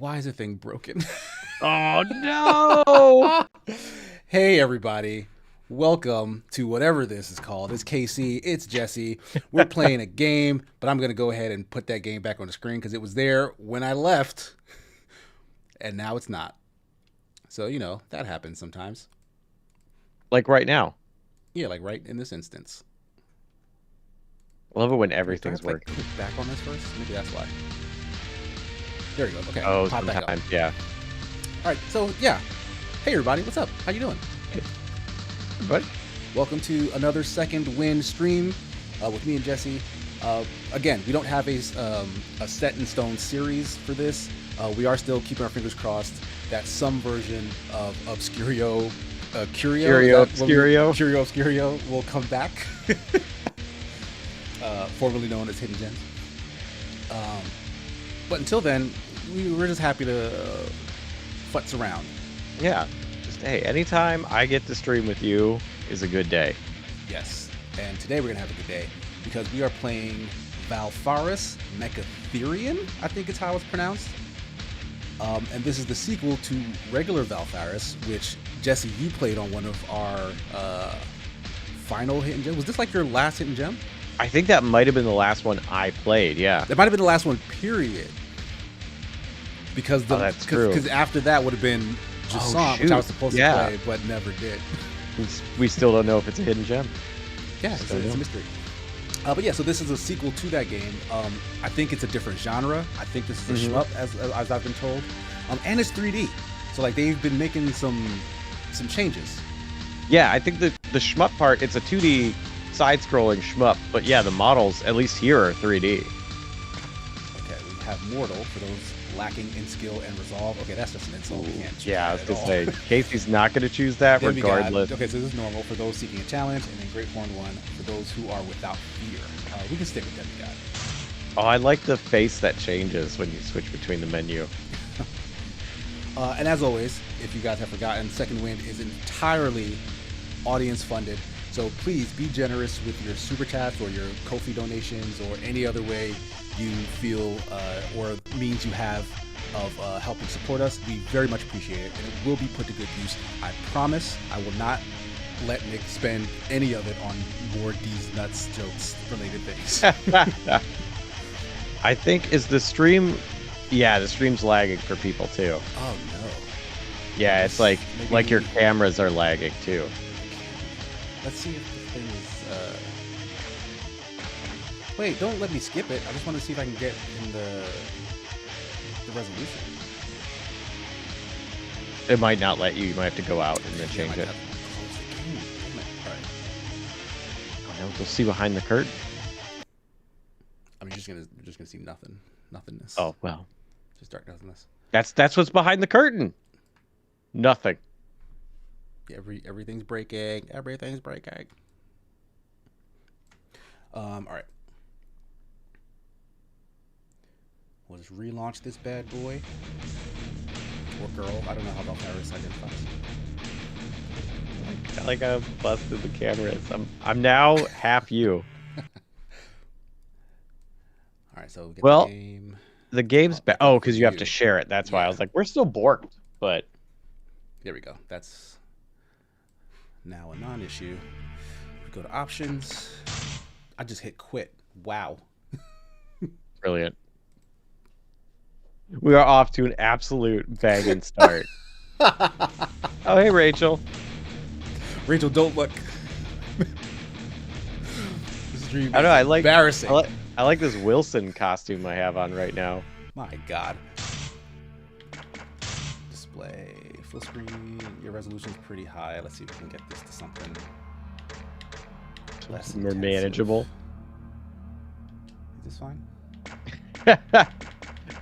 Why is the thing broken? Oh no! Hey, everybody. Welcome to whatever this is called. It's Casey. It's Jesse. We're playing a game, but I'm going to go ahead and put that game back on the screen because it was there when I left, and now it's not. So, that happens sometimes. Like right now. Yeah, like right in this instance. I love it when Do I have everything's to, working. click back on this first? Maybe that's why. There you go. Okay, Oh, pop back up. sometimes, yeah. All right, so, yeah. Hey, everybody. What's up? How you doing? But Welcome to another Second Wind stream with me and Jesse. Again, we don't have a set in stone series for this. We are still keeping our fingers crossed that some version of Obscurio, Curio Obscurio will come back, formerly known as Hidden Gems. But until then, we're just happy to futz around. yeah. Just hey, anytime I get to stream with you is a good day. Yes, and today we're gonna have a good day because we are playing Valfaris, Mecha Therion, I think is how it's pronounced. And this is the sequel to regular Valfaris, which Jesse, you played on one of our final Hidden Gem. Was this like your last Hidden Gem? I think that might have been the last one I played, yeah. That might have been the last one, period. Because that's true. Because after that would have been Jasant, which I was supposed to play, but never did. We still don't know if it's a hidden gem. Yeah, it's a mystery. But yeah, so this is a sequel to that game. I think it's a different genre. I think this is a shmup, as I've been told, and it's 3D. So like they've been making some changes. Yeah, I think the shmup part, it's a 2D side-scrolling shmup, but yeah, the models, at least here, are 3D. Okay, we have Mortal for those lacking in skill and resolve. Okay, that's just an insult. We can't choose Yeah, I was that gonna at all. say, Casey's not gonna choose that Then we got- regardless. okay, so this is normal for those seeking a challenge, and then Great Horn 1 for those who are without fear. We can stick with Demigod. Oh, I like the face that changes when you switch between the menu. And as always, if you guys have forgotten, Second Wind is entirely audience funded. So please be generous with your super chats or your Ko-fi donations or any other way you feel or means you have of helping support us. We very much appreciate it, and it will be put to good use. I promise I will not let Nick spend any of it on more D's nuts jokes related things. I think is the stream. Yeah, the stream's lagging for people too. Oh no. Yeah, it's like Maybe- your cameras are lagging too. Let's see if this thing is. Wait, don't let me skip it. I just want to see if I can get in the resolution. It might not let you. You might have to go out and then change it. Close the game. Damn it. All right. Oh, no, we'll see behind the curtain. I'm just gonna see nothingness. Oh well, Just dark nothingness. that's what's behind the curtain. Nothing. Yeah, everything's breaking. Everything's breaking. All right. We'll just relaunch this bad boy. Or girl. I don't know how Valfaris identifies. I like how busted the camera is. I'm now half you. All right, so we get Well, the game. The game's oh, because you have to You. share it. That's why I Yeah. was like, we're still borked, but There we go. That's now a non-issue. We go to options. I just hit quit. Wow. brilliant. We are off to an absolute banging start. Oh, hey, Rachel. Rachel, don't look. This stream I don't know. I like embarrassing. I like this Wilson costume I have on right now. My God. Display full screen. Your resolution's pretty high. Let's see if we can get this to something less More intensive. manageable. Is this fine?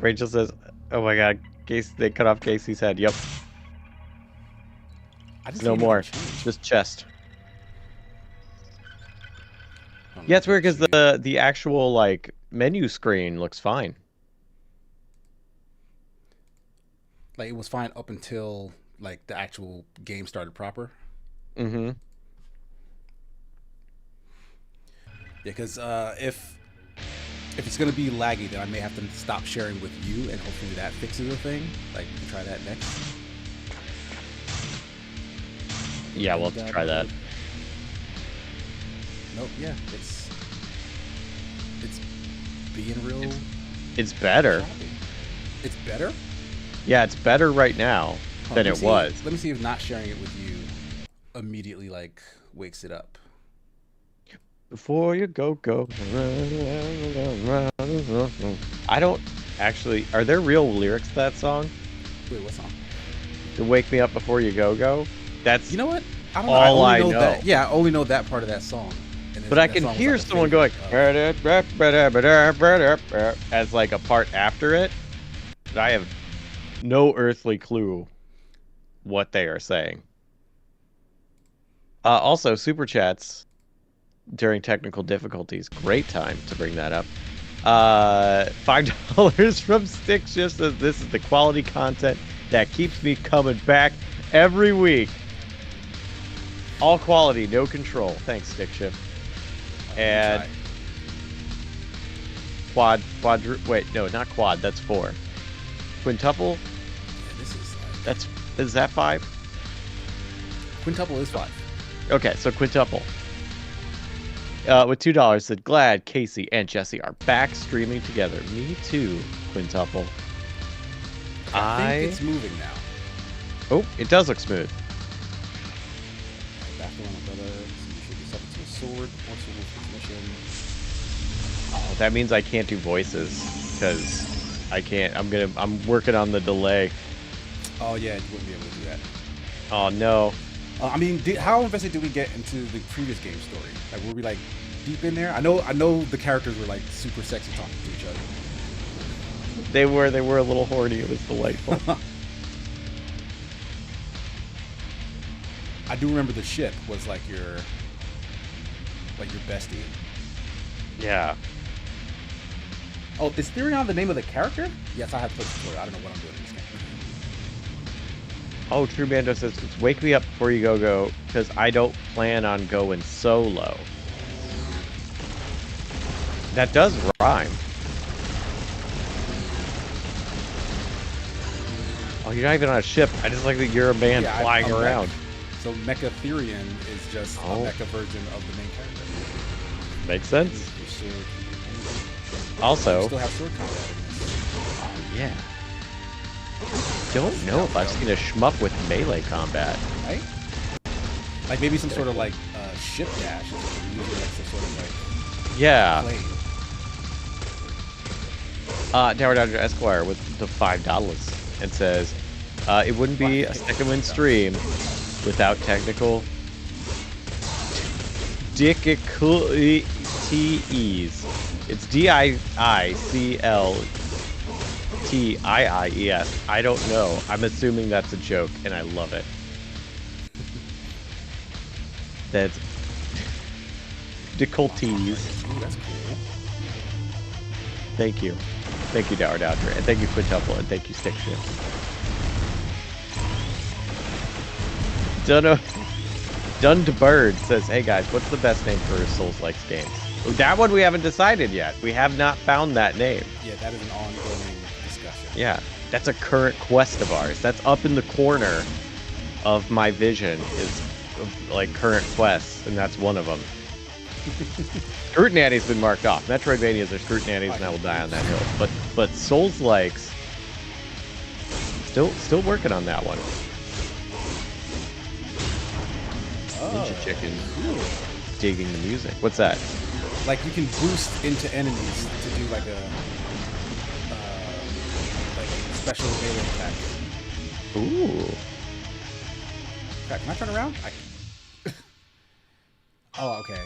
Rachel says, "Oh my God, Casey, they cut off Casey's head." Yep, I didn't no see more. anything change. Just chest. Oh, Yeah, it's weird because see. the actual like menu screen looks fine. Like it was fine up until like the actual game started proper. Mm-hmm. Yeah, because if If it's gonna be laggy, then I may have to stop sharing with you, and hopefully that fixes the thing. Like, we can try that next. Yeah, we'll have to try that. Nope. Yeah, it's being real. It's better. Choppy. It's better. Yeah, it's better right now than it was. Let me see if not sharing it with you immediately like wakes it up. Before you go. I don't actually. Are there real lyrics to that song? Wait, what song? To wake me up before you go. That's You know what? I don't all I only know. That. Yeah, I only know that part of that song. And But I can hear someone going as like a part after it. But I have no earthly clue what they are saying. Also, super chats during technical difficulties. Great time to bring that up. $5 from Stick Shift says this is the quality content that keeps me coming back every week. All quality, no control. Thanks, Stick Shift. And wait, no, not quad. That's 4. Quintuple. Yeah, this is like... Is that 5? Quintuple is 5. Okay, so quintuple. With $2, said glad Casey and Jesse are back streaming together. Me too, quintuple. I think it's moving now. Oh, it does look smooth. Back on my brother. So you should be set to a sword. Also with transmission. Oh, that means I can't do voices because I can't. I'm working on the delay. Oh yeah, you wouldn't be able to do that. Oh no. I mean, how invested did we get into the previous game story? Like, were we like deep in there? I know the characters were like super sexy talking to each other. They were a little horny. It was delightful. I do remember the ship was like your bestie. Yeah. Oh, is Therion the name of the character? Yes, I have to put the story. I don't know what I'm doing in this game. Oh, True Bando says, it's wake me up before you go, because I don't plan on going solo. That does rhyme. Oh, you're not even on a ship. I just like that you're a man flying around. Mecha. So Mecha Therion is just a Mecha version of the main character. Makes sense. Also, still have sword combat in this. Oh, yeah. Don't know if I've seen a shmup with melee combat. Right? Like maybe some sort of like ship dash. Usually like some sort of like yeah. blade. Tower Dodger Esquire with the $5 and says, it wouldn't be a second win stream without technical difficulties. It's DIICLTIIES. I don't know. I'm assuming that's a joke, and I love it. That's difficulties. Ooh, that's cool. Thank you. Thank you, Tower Dodger, and thank you, Quintuple, and thank you, Stick Shift. Dundebird says, hey guys, what's the best name for Souls-like games? That one we haven't decided yet. We have not found that name. Yeah, that is an ongoing discussion. Yeah, that's a current quest of ours. That's up in the corner of my vision is like current quests, and that's one of them. Scrutinanny's been marked off. Metroidvanias are Scrutinannies, and I will die on that hill. But Souls-likes, still working on that one. Ninja Chicken. Cool. Digging the music. What's that? Like you can boost into enemies to do like a special melee attack. Ooh. Crap, can I turn around? Oh, okay.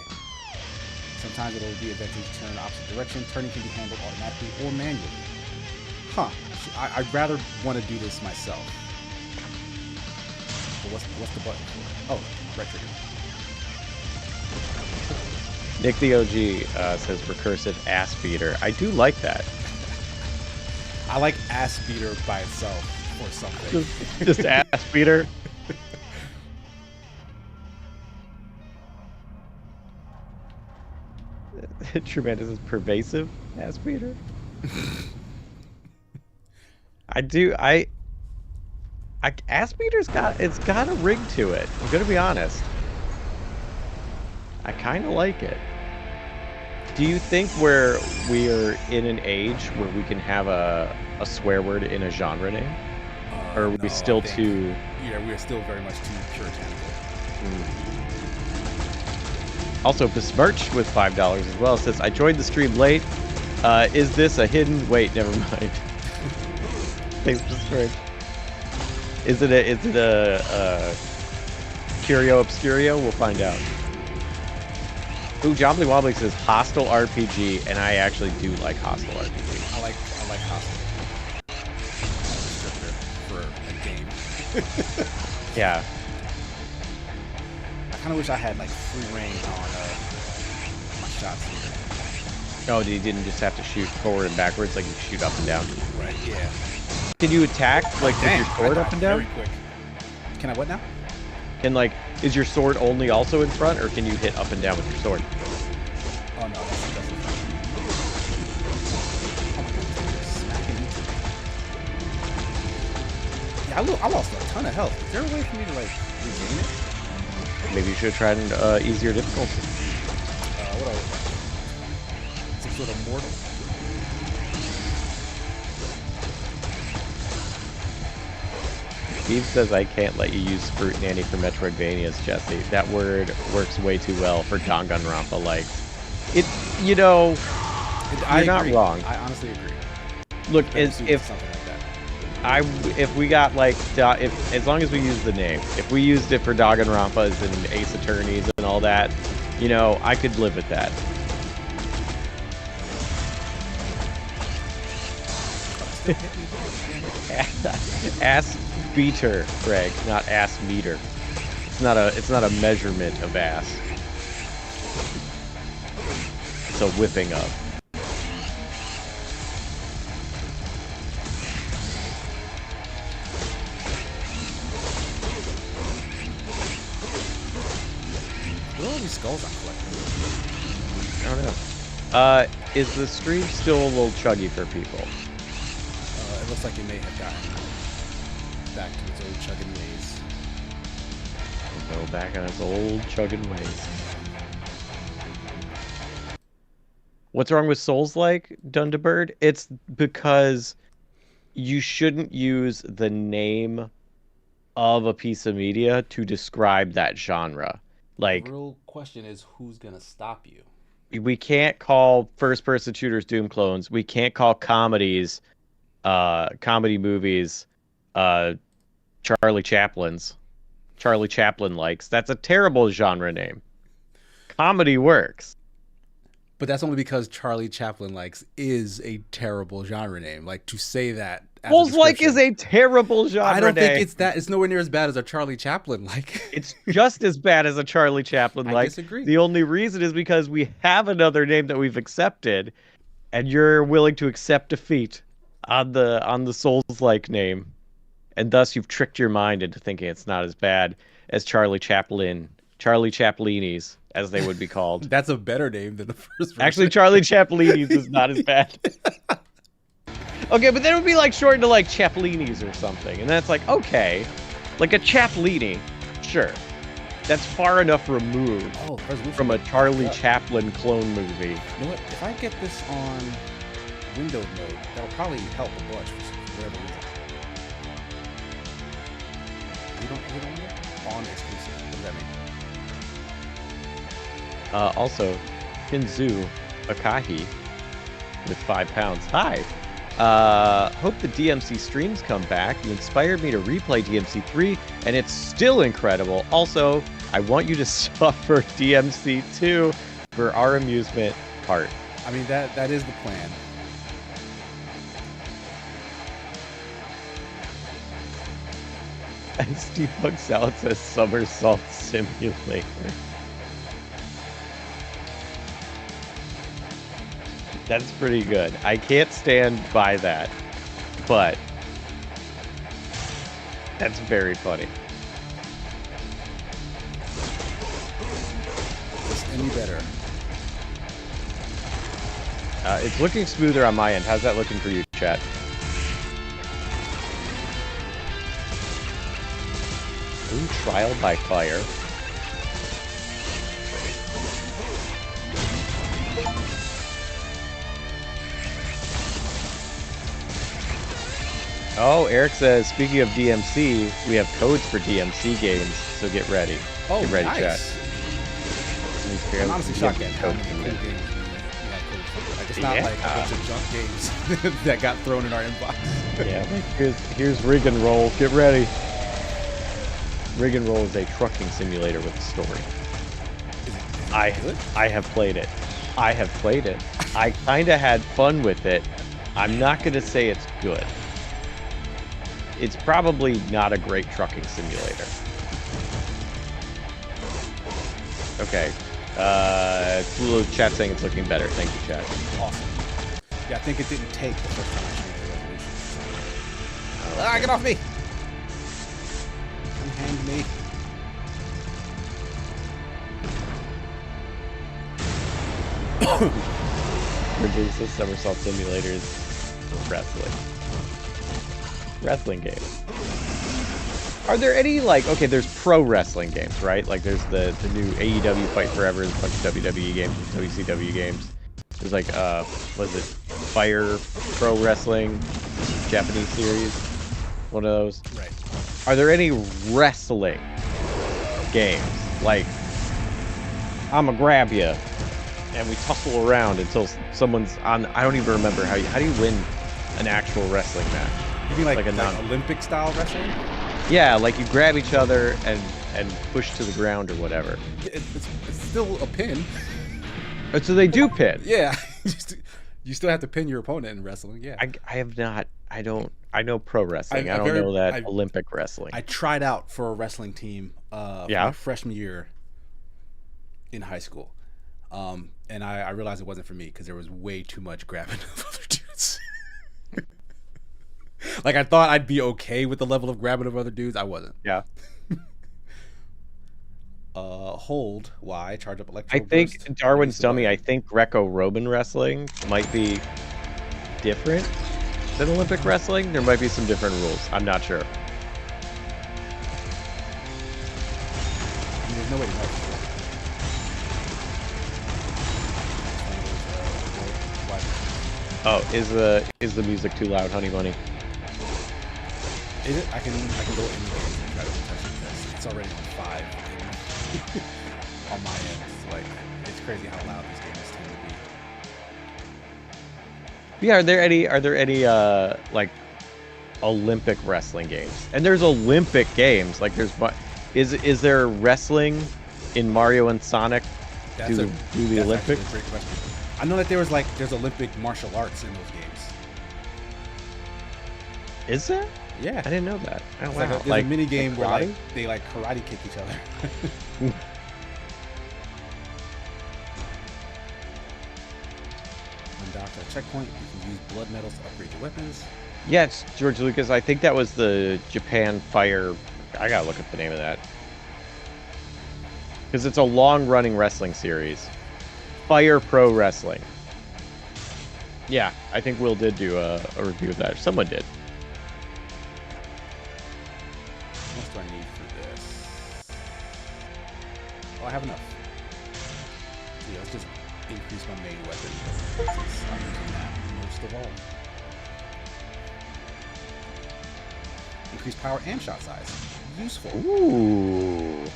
Sometimes it'll be advantage to turn in the opposite direction. Turning can be handled automatically or manually. Huh. I'd rather want to do this myself. But what's the button for? Oh, right trigger. Nick the OG says recursive ass beater. I do like that. I like ass beater by itself or something. Just ass beater. Tremendous is pervasive, asked Peter. I Ass Peter's got a ring to it. I'm gonna be honest. I kind of like it. Do you think we are in an age where we can have a swear word in a genre name? Or are we still too... Yeah, we are still very much too puritanical. Also, besmirched with $5 as well says, I joined the stream late. Is this a hidden... Wait, never mind. Thanks, besmirched. Is it a Curio Obscurio? We'll find out. Ooh, Jobbly Wobbly says hostile RPG, and I actually do like hostile RPG. I like hostile. For a game. Yeah. I kind of wish I had like free reign on my shots. Oh, you didn't just have to shoot forward and backwards, like you shoot up and down. Right. Yeah. Can you attack like with your sword up and down? Very quick. Can I what now? And like, is your sword only also in front, or can you hit up and down with your sword? Oh no, that's smacking into me. Yeah, I lost a ton of health. Is there a way for me to like regain it? Maybe you should have tried an easier difficulty. What else? Some sort of mortal. Steve says I can't let you use Fruit Nanny for Metroidvanias, Jesse. That word works way too well for Danganronpa. Like, it, you know, you're not wrong. I honestly agree. Look, if something like that, if we got like, as long as we use the name, if we used it for Danganronpas and Ace Attorneys and all that, you know, I could live with that. Ass beater, Greg, not ass meter. It's not a measurement of ass. It's a whipping up. what are all these skulls I'm collecting? I don't know. Is the stream still a little chuggy for people? It looks like it may have gotten back to its old chugging ways. Go back on its old chugging ways. What's wrong with Souls-like, Dundabird? It's because you shouldn't use the name of a piece of media to describe that genre. Like, the real question is, who's gonna stop you? We can't call first-person shooters Doom clones. We can't call comedies, comedy movies, Charlie Chaplin's. Charlie Chaplin likes. That's a terrible genre name. Comedy works. But that's only because Charlie Chaplin likes is a terrible genre name. Like, to say that. Souls like is a terrible genre name. I don't think it's that. It's nowhere near as bad as a Charlie Chaplin like. It's just as bad as a Charlie Chaplin like. I disagree. The only reason is because we have another name that we've accepted, and you're willing to accept defeat on the Souls like name, and thus you've tricked your mind into thinking it's not as bad as Charlie Chaplin, Charlie Chaplini's, as they would be called. That's a better name than the first version. Actually, Charlie Chaplini's is not as bad. Okay, but then it would be like shortened to like Chaplini's or something, and that's like, okay, like a Chaplini, sure. That's far enough removed from a Charlie Chaplin clone movie. You know what? If I get this on windowed mode, that'll probably help a bunch for whatever reason. You don't on exclusive. What does that mean? Also, Kinzu Akahi with £5. Hi. Hope the DMC streams come back. You inspired me to replay DMC 3, and it's still incredible. Also, I want you to suffer DMC 2 for our amusement part. I mean, that is the plan. And Steve Bug Salad says Somersault Simulator. That's pretty good. I can't stand by that, but that's very funny. Is any better? It's looking smoother on my end. How's that looking for you, chat? Ooh, trial by fire. Oh, Eric says, speaking of DMC, we have codes for DMC games, so get ready. Oh, get ready, nice. Chat. I'm honestly shocked at how many cool games we had codes for. Like, it's not like a bunch of junk games that got thrown in our inbox. Yeah, like here's Rig and Roll. Get ready. Rig and Roll is a trucking simulator with a story. I have played it. I have played it. I kind of had fun with it. I'm not going to say it's good. It's probably not a great trucking simulator. Okay. Tulu chat saying it's looking better. Thank you, chat. Awesome. Yeah, I think it didn't take the first time I changed the resolution. Get off me! Unhand me. Reduces somersault simulators wrestling. Wrestling games. Are there any, like, okay, there's pro wrestling games, right? Like, there's the new AEW Fight Forever, there's a bunch of WWE games, WCW games. There's, like, what is it? Fire Pro Wrestling, Japanese series. One of those. Right. Are there any wrestling games? Like, I'ma grab you, and we tussle around until someone's on, I don't even remember how do you win an actual wrestling match? You mean like Olympic style wrestling? Yeah, like you grab each other and push to the ground or whatever. It's still a pin. But so they do pin. Yeah, you still have to pin your opponent in wrestling. Yeah. I have not. I know pro wrestling. I don't know that Olympic wrestling. I tried out for a wrestling team. For my freshman year in high school, and I realized it wasn't for me because there was way too much grabbing of other dudes. Like, I thought I'd be okay with the level of grabbing of other dudes. I wasn't. Yeah. Hold Y, charge up electro. I think Darwin's dummy. I think Greco-Roman wrestling might be different than Olympic wrestling. There might be some different rules. I'm not sure. I mean, there's no way to know. Oh, is the music too loud, Honey Bunny? Is it? I can go in and try to touch it because it's already on 5 on my end. It's like, it's crazy how loud these games tend to be. Yeah, are there any like Olympic wrestling games? And there's Olympic games. Like is there wrestling in Mario and Sonic do the Olympics? That's a great question. I know that there's Olympic martial arts in those games. Is there? Yeah, I didn't know that. Oh, wow. There's a mini game where they karate kick each other. Undock a checkpoint. You can use blood medals to upgrade your weapons. Yes, George Lucas. I think that was the Japan Fire. I gotta look at the name of that because it's a long-running wrestling series. Fire Pro Wrestling. Yeah, I think Will did do a review of that. Someone did. What else do I need for this? Oh, I have enough. Yeah, let's just increase my main weapon. Since I'm using that most of all. Increase power and shot size. Useful. Ooh.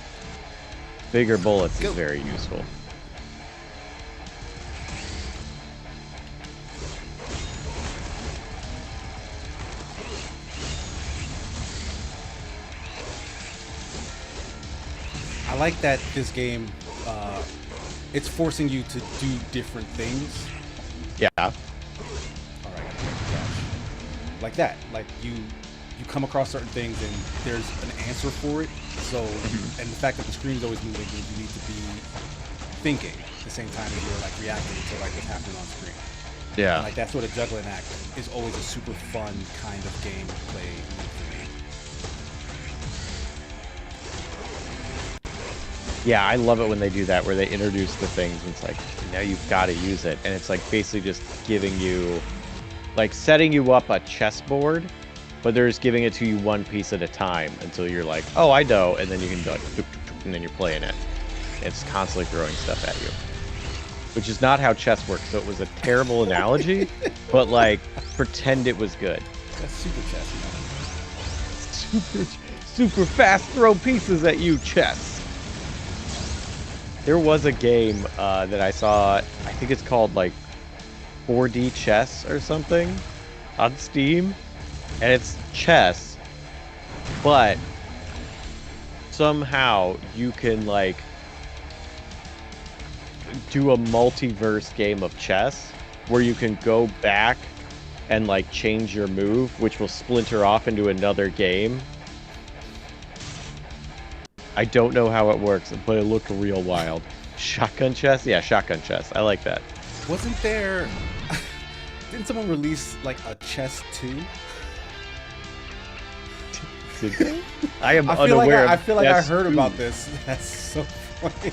Bigger bullets is very useful. I like that this game, it's forcing you to do different things. Yeah. All right. Like that. Like you come across certain things and there's an answer for it. So, and the fact that the screen's always moving means you need to be thinking at the same time as you're like reacting to like what's happening on screen. Yeah. And like that sort of juggling act is always a super fun kind of game to play for me. Yeah, I love it when they do that, where they introduce the things and it's like, now you've got to use it. And it's like basically just giving you, like setting you up a chessboard, but they're just giving it to you one piece at a time until you're like, oh, I know. And then you can be like, tuk, tuk, tuk, and then you're playing it. It's constantly throwing stuff at you, which is not how chess works. So it was a terrible analogy, but like pretend it was good. That's super chess, Super fast throw pieces at you, chess. There was a game that I saw, I think it's called like 4D chess or something on Steam, and it's chess, but somehow you can like do a multiverse game of chess where you can go back and like change your move, which will splinter off into another game. I don't know how it works, but it looked real wild. Shotgun chess? Yeah, shotgun chess. I like that. Wasn't there... Didn't someone release, like, a chess 2? Did they? I am unaware of I feel like I heard 2. about this. That's so funny.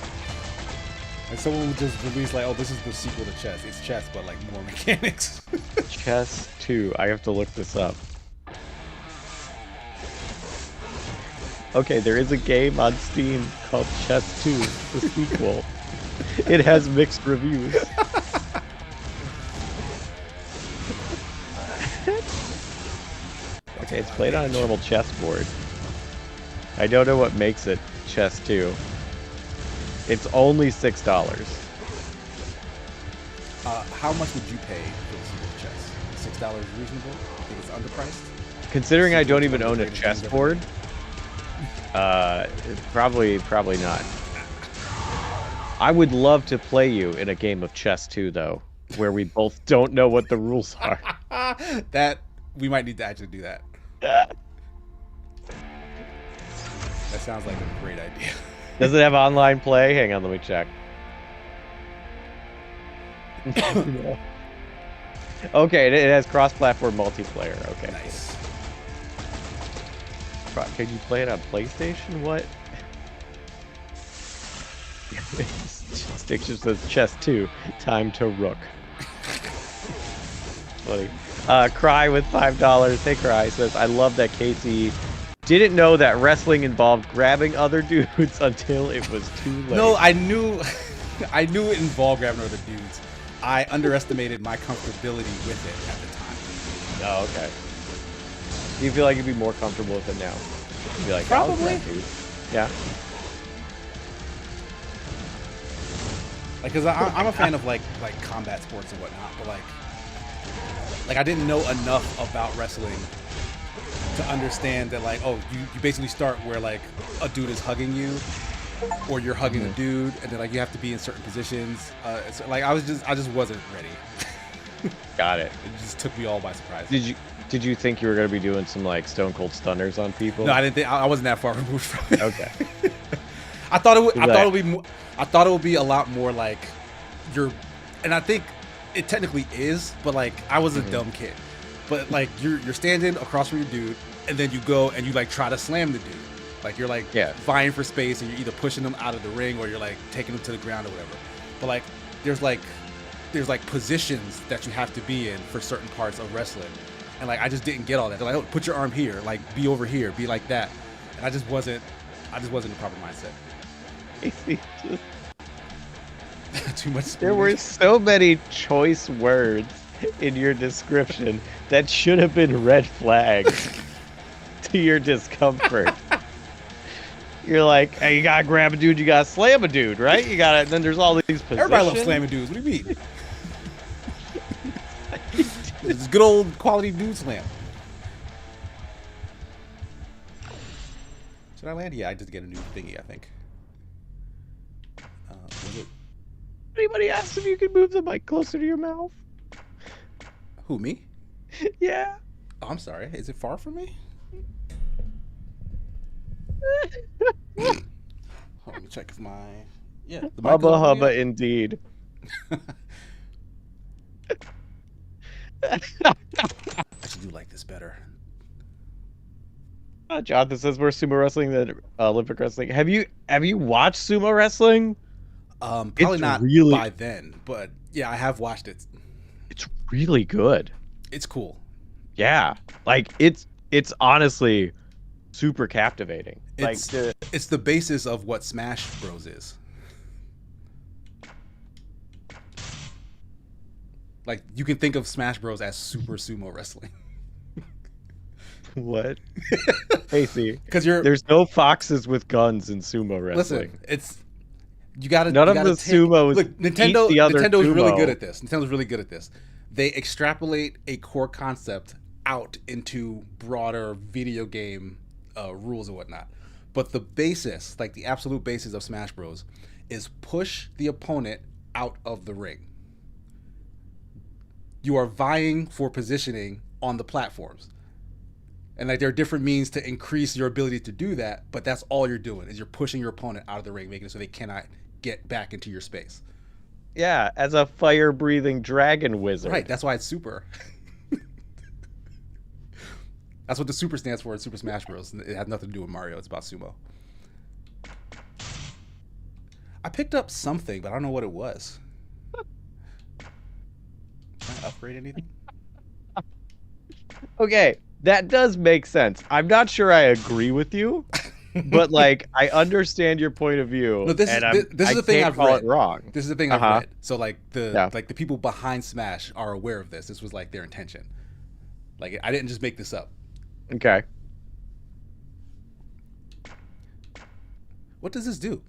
And someone would just release, like, oh, this is the sequel to chess. It's chess, but, like, more mechanics. Chess 2. I have to look this up. Okay, there is a game on Steam called Chess 2, the sequel. It has mixed reviews. Okay, it's played on a normal chessboard. I don't know what makes it Chess 2. It's only $6. How much would you pay for the sequel to chess? $6 reasonable? I think it's underpriced. Considering I don't even own a chessboard, probably not. I would love to play you in a game of chess too, though, where we both don't know what the rules are. That we might need to actually do that. That sounds like a great idea. Does it have online play? Hang on, let me check. No. Okay, it has cross-platform multiplayer. Okay. Nice. Can you play it on PlayStation? What? Stick just says chess 2. Time to rook. Funny. Cry with $5. Hey, Cry says, I love that Casey didn't know that wrestling involved grabbing other dudes until it was too late. No, I knew it involved grabbing other dudes. I underestimated my comfortability with it at the time. Oh, okay. Do you feel like you'd be more comfortable with it now? You'd be like, probably. Yeah. Like, cause I'm a fan of like combat sports and whatnot, but like I didn't know enough about wrestling to understand that, like, oh, you basically start where like a dude is hugging you, or you're hugging a dude, and then like you have to be in certain positions. So, like I just wasn't ready. Got it. It just took me all by surprise. Did you think you were gonna be doing some like Stone Cold Stunners on people? No, I didn't think. I wasn't that far removed from it. Okay. I thought it would be a lot more like and I think it technically is, but like I was a dumb kid. But like you're standing across from your dude, and then you go and you like try to slam the dude. Like you're like vying for space, and you're either pushing them out of the ring or you're like taking them to the ground or whatever. But like there's like positions that you have to be in for certain parts of wrestling, and like I just didn't get all that. They're like, oh, put your arm here, like be over here, be like that, and I just wasn't in the proper mindset. Too much. There were so many choice words in your description that should have been red flags to your discomfort. You're like, hey, you gotta grab a dude, you gotta slam a dude, right? You gotta. And then there's all these positions. Everybody loves slamming dudes. What do you mean? It's good old quality dude slam. Should I land? Yeah, I did get a new thingy, I think. Was it? Anybody asked if you could move the mic closer to your mouth? Who, me? Yeah. Oh, I'm sorry. Is it far from me? Hold on, let me check if my... Yeah. The mic Hubba hubba indeed. I should do like this better. Jonathan says more sumo wrestling than Olympic wrestling. Have you watched sumo wrestling? Probably It's not really by then, but yeah, I have watched it. it's really good. It's cool. Yeah, like it's honestly super captivating. Like It's the basis of what Smash Bros is. Like you can think of Smash Bros as super sumo wrestling. what? Casey, Because there's no foxes with guns in sumo wrestling. listen, it's you gotta None you of gotta the take, sumos look, eat the other Nintendo's really sumo. good at this. Nintendo's really good at this. They extrapolate a core concept out into broader video game rules and whatnot. But the basis, like the absolute basis of Smash Bros, is push the opponent out of the ring. You are vying for positioning on the platforms. And like there are different means to increase your ability to do that, but that's all you're doing is you're pushing your opponent out of the ring, making it so they cannot get back into your space. Yeah, as a fire-breathing dragon wizard. Right, that's why it's super. That's what the super stands for in Super Smash Bros. It has nothing to do with Mario. It's about sumo. I picked up something, but I don't know what it was. Can I upgrade anything? Okay, that does make sense. I'm not sure I agree with you, but like I understand your point of view. No, this is the thing I've call read. it wrong. This is the thing I've read. So like Yeah. the people behind Smash are aware of this. This was like their intention. Like I didn't just make this up. Okay. What does this do?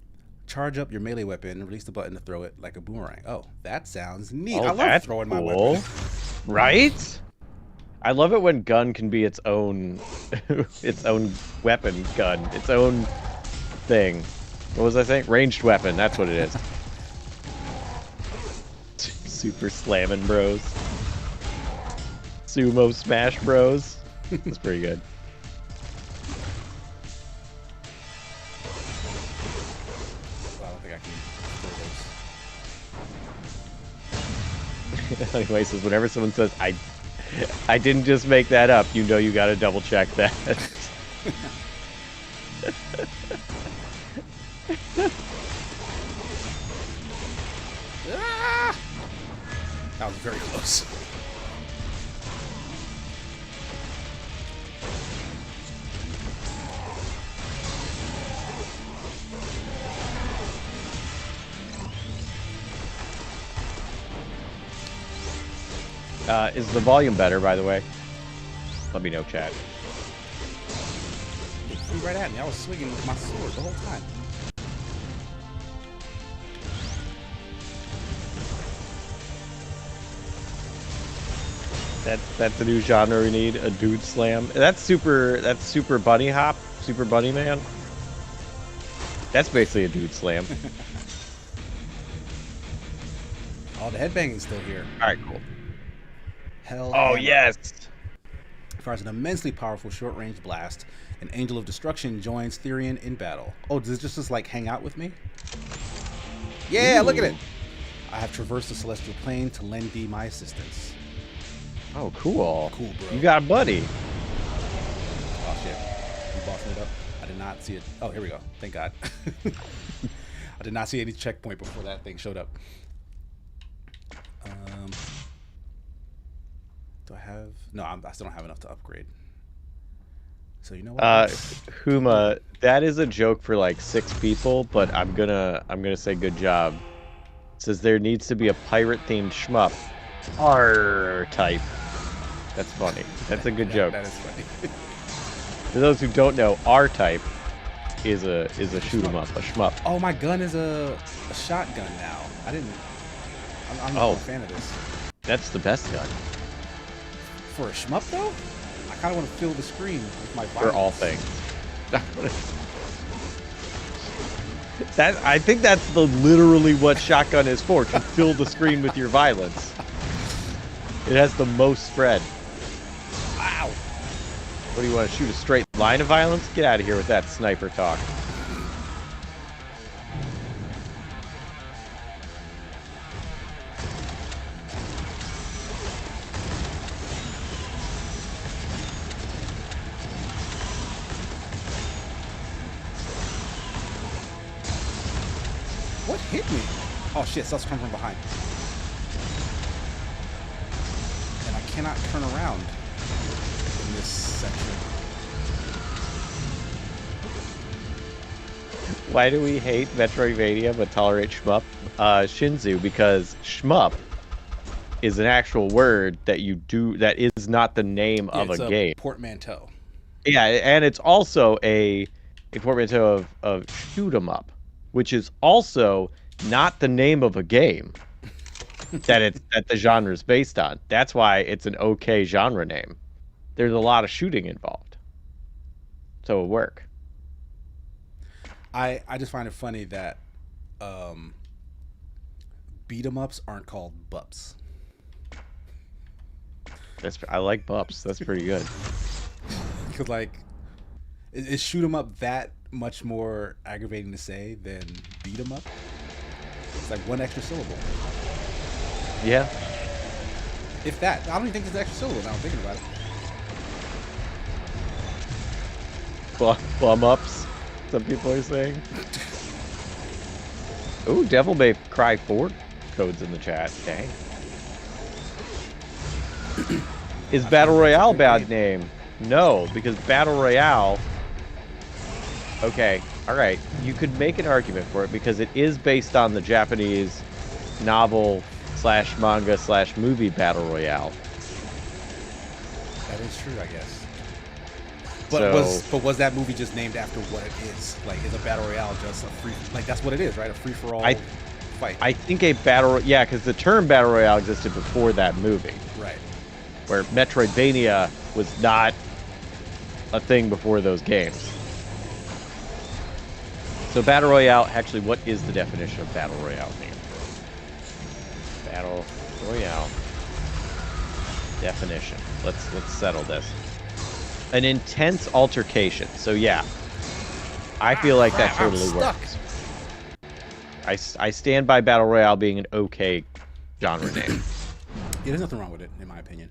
Charge up your melee weapon and release the button to throw it like a boomerang. Oh, that sounds neat. Oh, I love that's throwing my cool. weapon. Right? I love it when gun can be its own its own weapon gun, its own thing. What was I saying? Ranged weapon, that's what it is. Super slamming bros. Sumo smash bros. That's pretty good. Well, I don't think I can throw those. Anyway, says whenever someone says I didn't just make that up, you know you gotta double check that. Ah! That was very close. Is the volume better, by the way? Let me know, chat. It flew right at me. I was swinging with my sword the whole time. That's the new genre we need, a dude slam. That's super bunny hop, super bunny man. That's basically a dude slam. Oh, the headbanging's still here. Alright, cool. Hell. Oh hammer. yes! Fires an immensely powerful short-range blast. An angel of destruction joins Therion in battle. Oh, does it just like hang out with me? Yeah, look at it. I have traversed the celestial plane to lend thee my assistance. Oh, cool. Cool, bro. You got a buddy. Oh shit. You bossing it up? I did not see it. Oh, here we go. Thank God. I did not see any checkpoint before that thing showed up. Do I have? No, I still don't have enough to upgrade. So you know what? Huma, that is a joke for like 6 people, but I'm gonna say good job. It says there needs to be a pirate-themed shmup. R-type. That's funny. That's a good joke. That is funny. For those who don't know, R-type is a shoot 'em up, a shmup. Oh, my gun is a shotgun now. I didn't. I'm not a fan of this. That's the best gun. For a shmup though, I kind of want to fill the screen with my violence. For all things. I think that's literally what shotgun is for, to fill the screen with your violence. It has the most spread. Wow. What do you want to shoot, a straight line of violence? Get out of here with that sniper talk. What hit me? Oh shit, stuff's coming from behind. And I cannot turn around in this section. Why do we hate Metroidvania but tolerate shmup? Shinzu, because shmup is an actual word that you do that is not the name of a game. Portmanteau. Yeah, and it's also a portmanteau of shoot 'em up, which is also not the name of a game that the genre is based on. That's why it's an okay genre name. There's a lot of shooting involved, so it work. I just find it funny that beat 'em ups aren't called bups. I like bups. That's pretty good. Because like, is shoot 'em up that much more aggravating to say than beat 'em up? It's like one extra syllable. Yeah. If that, I don't even think it's an extra syllable now I'm thinking about it. Plum ups, some people are saying. Ooh, Devil May Cry 4 codes in the chat. Dang. Is Battle Royale a bad name? No, because Battle Royale... Okay, alright. You could make an argument for it because it is based on the Japanese novel / manga / movie Battle Royale. That is true, I guess. But was that movie just named after what it is? Like, is a Battle Royale just a free... Like, that's what it is, right? A free-for-all fight. I think a Battle... Yeah, because the term Battle Royale existed before that movie. Right. Where Metroidvania was not a thing before those games. So Battle Royale, actually, what is the definition of Battle Royale here? Battle Royale definition. Let's settle this. An intense altercation. So yeah, I feel like that totally works. I stand by Battle Royale being an okay genre name. Yeah, there's nothing wrong with it, in my opinion.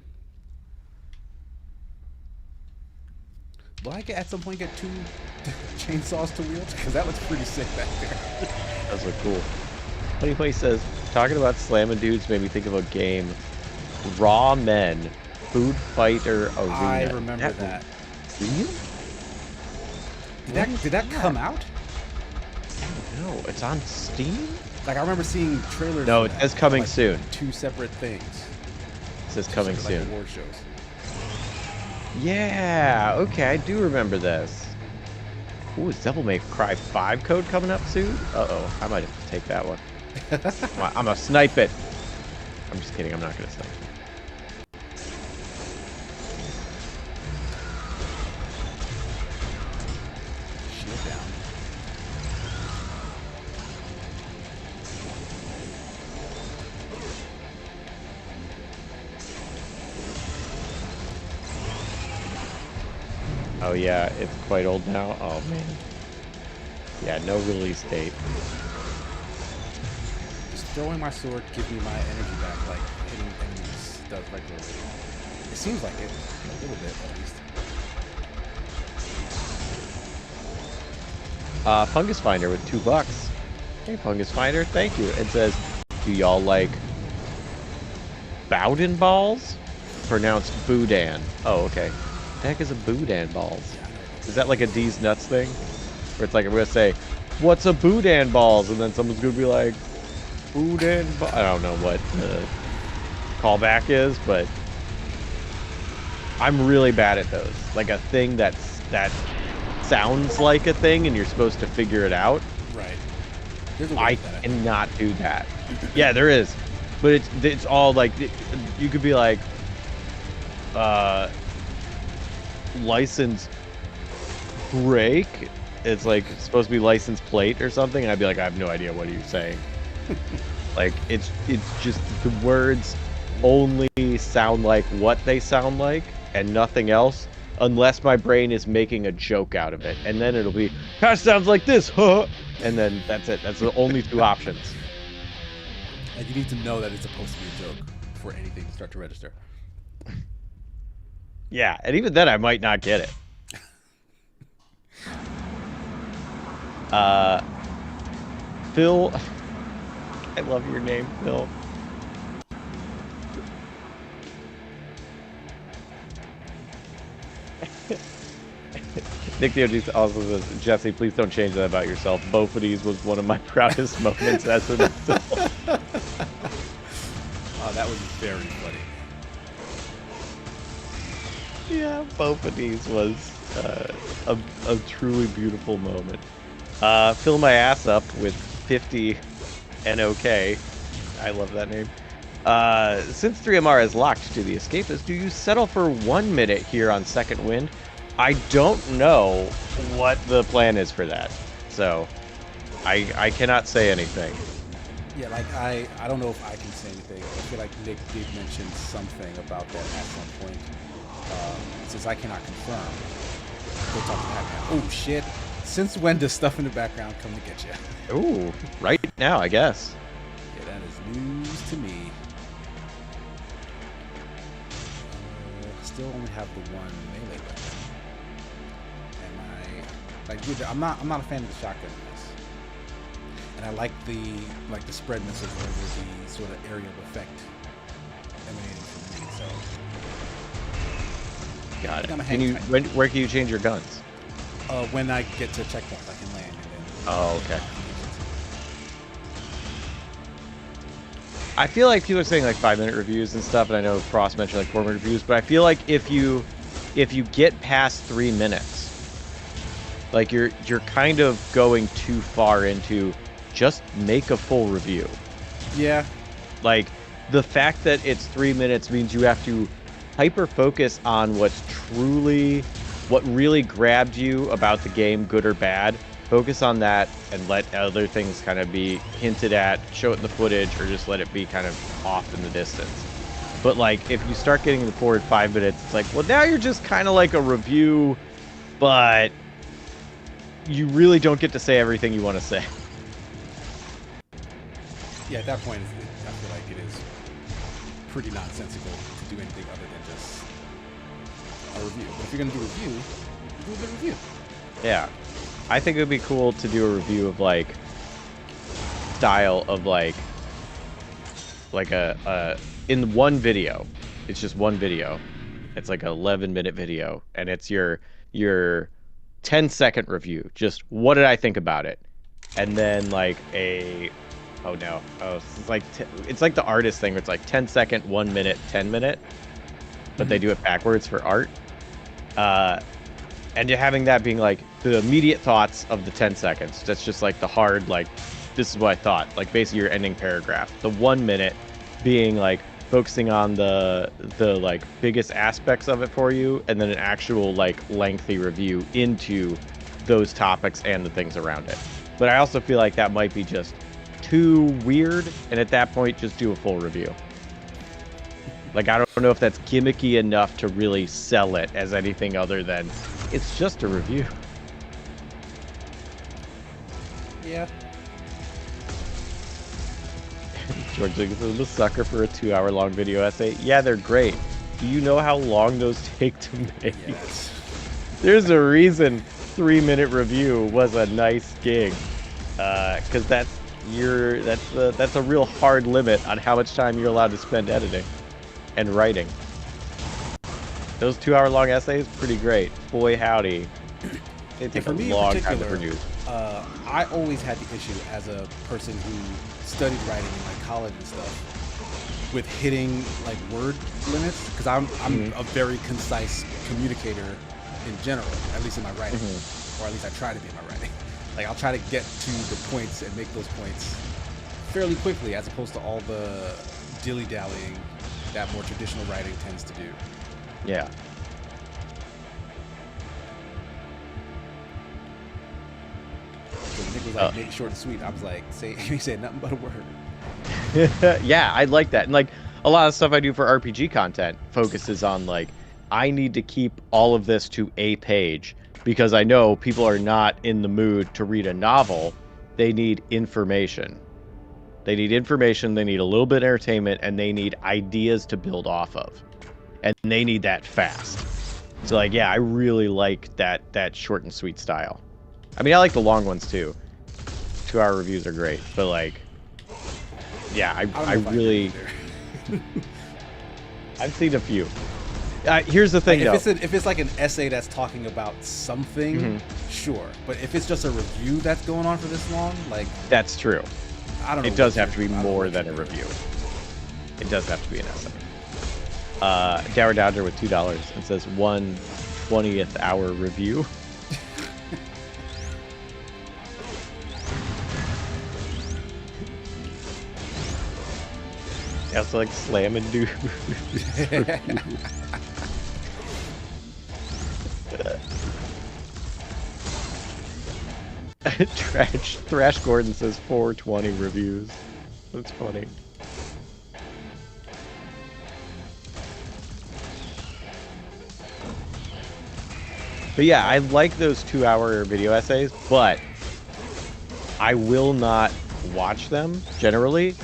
Will I at some point get 2 chainsaws to wield? Because that looks pretty sick back there. Those look cool. Funny Place says, talking about slamming dudes made me think of a game, Raw Men, Food Fighter Arena. I remember that. Real? Did that come out? I don't know. It's on Steam? Like, I remember seeing trailers. No, it says coming soon. 2 separate things. It says coming soon. Like award shows. Yeah, okay, I do remember this. Ooh, is Devil May Cry 5 code coming up soon? Uh-oh, I might have to take that one. I'm gonna snipe it. I'm just kidding, I'm not gonna snipe it. Shield down. Oh yeah, it's quite old now. Oh man. Yeah, no release date. Just throwing my sword gives me my energy back, like hitting enemies does regularly. It seems like it, a little bit at least. Fungus Finder with $2. Hey Fungus Finder, thank you. It says, do y'all like Bowden balls? Pronounced Boudin. Oh, okay. What the heck is a Boudin balls? Is that like a D's nuts thing? Where it's like, I'm gonna say, what's a Boudin balls? And then someone's gonna be like, Boudin balls? I don't know what the callback is, but I'm really bad at those. Like a thing that sounds like a thing and you're supposed to figure it out. Right. I cannot do that. Yeah, there is. But it's all like, you could be like, license break. It's like it's supposed to be license plate or something, and I'd be like, I have no idea what you're saying. Like it's just the words only sound like what they sound like and nothing else, unless my brain is making a joke out of it, and then it'll be kind of sounds like this, huh? And then that's it. That's the only 2 options. Like, you need to know that it's supposed to be a joke for anything to start to register. Yeah, and even then I might not get it. Phil I love your name, Phil. Nick DOG also says, Jesse, please don't change that about yourself. Both of these was one of my proudest moments as an adult. Oh, that was very funny. Yeah, both of these was a truly beautiful moment. Fill my ass up with 50 NOK. I love that name. Since 3MR is locked to the Escapist, do you settle for 1 minute here on Second Wind? I don't know what the plan is for that, so I cannot say anything. Yeah, like I don't know if I can say anything. I feel like Nick did mention something about that at some point. Since I cannot confirm, go talk to that man. Oh shit! Since when does stuff in the background come to get you? Ooh, right now, I guess. Yeah, that is news to me. Still only have the one melee weapon. Dude, I'm not a fan of the shotgun in this. And I like the spread missiles over the sort of area of effect emanating from me. So got it. Can you where can you change your guns? When I get to checkpoints, I can land. And then oh, okay. I feel like people are saying like 5-minute reviews and stuff, and I know Frost mentioned like 4-minute reviews, but I feel like if you get past 3 minutes, like you're kind of going too far into just make a full review. Yeah. Like the fact that it's 3 minutes means you have to hyper focus on what really grabbed you about the game, good or bad. Focus on that and let other things kind of be hinted at, show it in the footage, or just let it be kind of off in the distance. But like if you start getting the forward 5 minutes, it's like, well, now you're just kind of like a review, but you really don't get to say everything you want to say. Yeah, at that point, I feel like it is pretty nonsensical to do anything other than just a review. But if you're going to do a review, do a good review. Yeah. I think it would be cool to do a review of like style of like a in one video. It's just one video. It's like an 11-minute video, and it's your 10-second review. Just what did I think about it? And then like it's like the artist thing where it's like 10-second, 1 minute, 10-minute, but they do it backwards for art. And you're having that being like the immediate thoughts of the 10 seconds. That's just like the hard, like, this is what I thought. Like basically your ending paragraph. The 1 minute being like focusing on the like biggest aspects of it for you, and then an actual like lengthy review into those topics and the things around it. But I also feel like that might be just too weird, and at that point just do a full review. Like I don't know if that's gimmicky enough to really sell it as anything other than it's just a review. Yeah. George Lucas is a sucker for a 2-hour-long video essay. Yeah, they're great. Do you know how long those take to make? Yes. There's a reason 3-minute review was a nice gig, because that's a real hard limit on how much time you're allowed to spend editing and writing. Those 2-hour-long essays, pretty great. Boy, howdy. They take a long time to produce. I always had the issue as a person who studied writing in like college and stuff with hitting like word limits, because I'm a very concise communicator in general, at least in my writing, or at least I try to be in my writing. Like I'll try to get to the points and make those points fairly quickly, as opposed to all the dilly-dallying that more traditional writing tends to do. Yeah. So Nick was like, make it short and sweet. I was like, he said nothing but a word. Yeah, I like that. And like a lot of stuff I do for RPG content focuses on like, I need to keep all of this to a page, because I know people are not in the mood to read a novel. They need information. They need information, they need a little bit of entertainment, and they need ideas to build off of. And they need that fast. So like, yeah, I really like that short and sweet style. I mean, I like the long ones too. 2-hour reviews are great, but like, yeah, I don't know if really, agree I've seen a few. Here's the thing, like, though. if it's like an essay that's talking about something, sure. But if it's just a review that's going on for this long, like, That's true. I don't know. It does have to be more than a review. It does have to be an essay. Dower Dodger with $2 and says 1/20th hour review. That's like slamming dude. Thrash Gordon says 420 reviews. That's funny. But yeah, I like those 2-hour video essays, but I will not watch them generally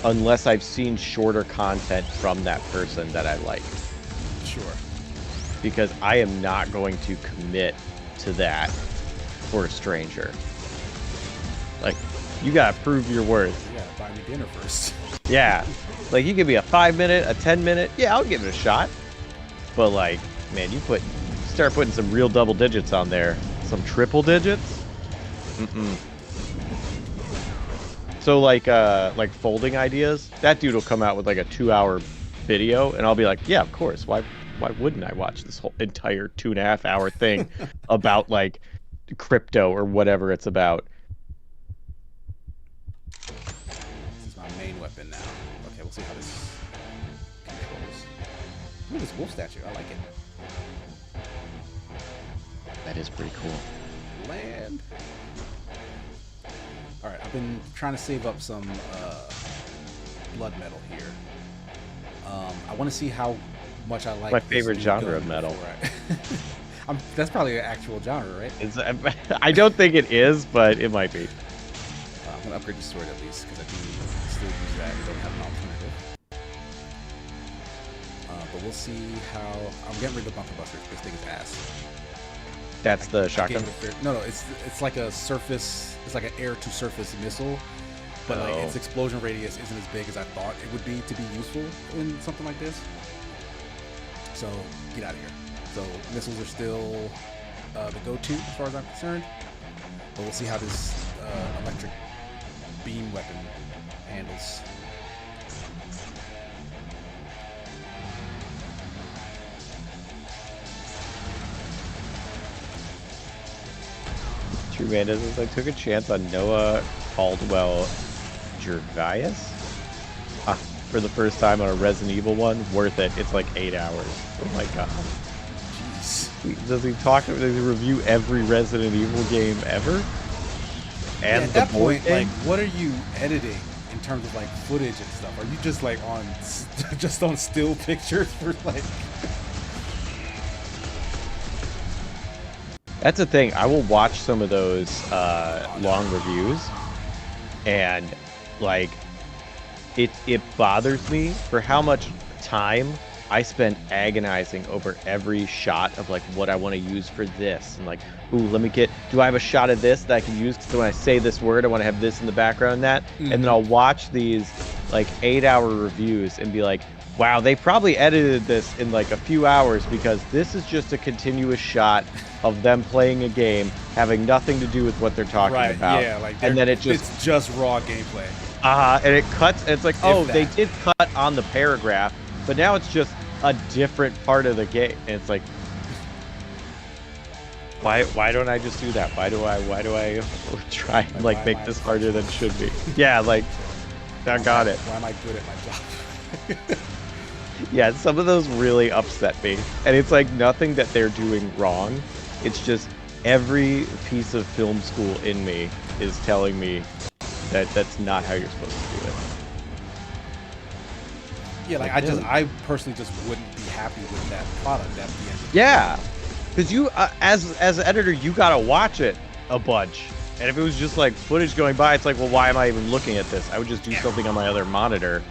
unless I've seen shorter content from that person that I like. Sure. Because I am not going to commit to that for a stranger. Like, you gotta prove your worth. You gotta buy me dinner first. Yeah. Like, you give me a 5-minute, a 10-minute, yeah, I'll give it a shot. But like, man, you start putting some real double digits on there, some triple digits. So like folding ideas, that dude will come out with like a 2-hour video, and I'll be like, yeah, of course. Why wouldn't I watch this whole entire 2.5-hour thing about like crypto or whatever it's about? This is my main weapon now. Okay, we'll see how this controls. Ooh, this wolf statue. I like it. That is pretty cool. Land. All right, I've been trying to save up some blood metal here. I want to see how much I like My this favorite new genre gun of metal. before that's probably an actual genre, right? I don't think it is, but it might be. I'm gonna upgrade the sword at least because I do still use that and don't have an alternative. But we'll see how. I'm getting rid of the bunker busters. This thing is ass. That's the shotgun. No, it's like a surface. It's like an air to surface missile, but like its explosion radius isn't as big as I thought it would be to be useful in something like this. So get out of here. So missiles are still the go-to as far as I'm concerned. But we'll see how this electric beam weapon handles. True man says I took a chance on Noah Caldwell Gervais. For the first time on a Resident Evil one, worth it. It's like 8 hours. Oh my god. Jeez. Does he review every Resident Evil game ever? And at that point, like, what are you editing in terms of like footage and stuff? Are you just like on still pictures for like? That's the thing. I will watch some of those long reviews, and like it bothers me for how much time I spent agonizing over every shot of like what I want to use for this, and like, ooh, do I have a shot of this that I can use? So when I say this word, I want to have this in the background and that, and then I'll watch these like 8-hour reviews and be like, wow, they probably edited this in like a few hours because this is just a continuous shot of them playing a game having nothing to do with what they're talking about. Yeah, like, and then it's just raw gameplay. And it cuts, and it's like, they did cut on the paragraph, but now it's just a different part of the game. And it's like, why don't I just do that? Why do I try and like make this harder than it should be? Yeah, like, I got it. Why am I good at my job? Yeah, some of those really upset me. And it's like nothing that they're doing wrong. It's just every piece of film school in me is telling me that that's not how you're supposed to do it. Yeah, like I personally just wouldn't be happy with that product at the end. Yeah, because you, as an editor, you gotta watch it a bunch. And if it was just like footage going by, it's like, well, why am I even looking at this? I would just do something on my other monitor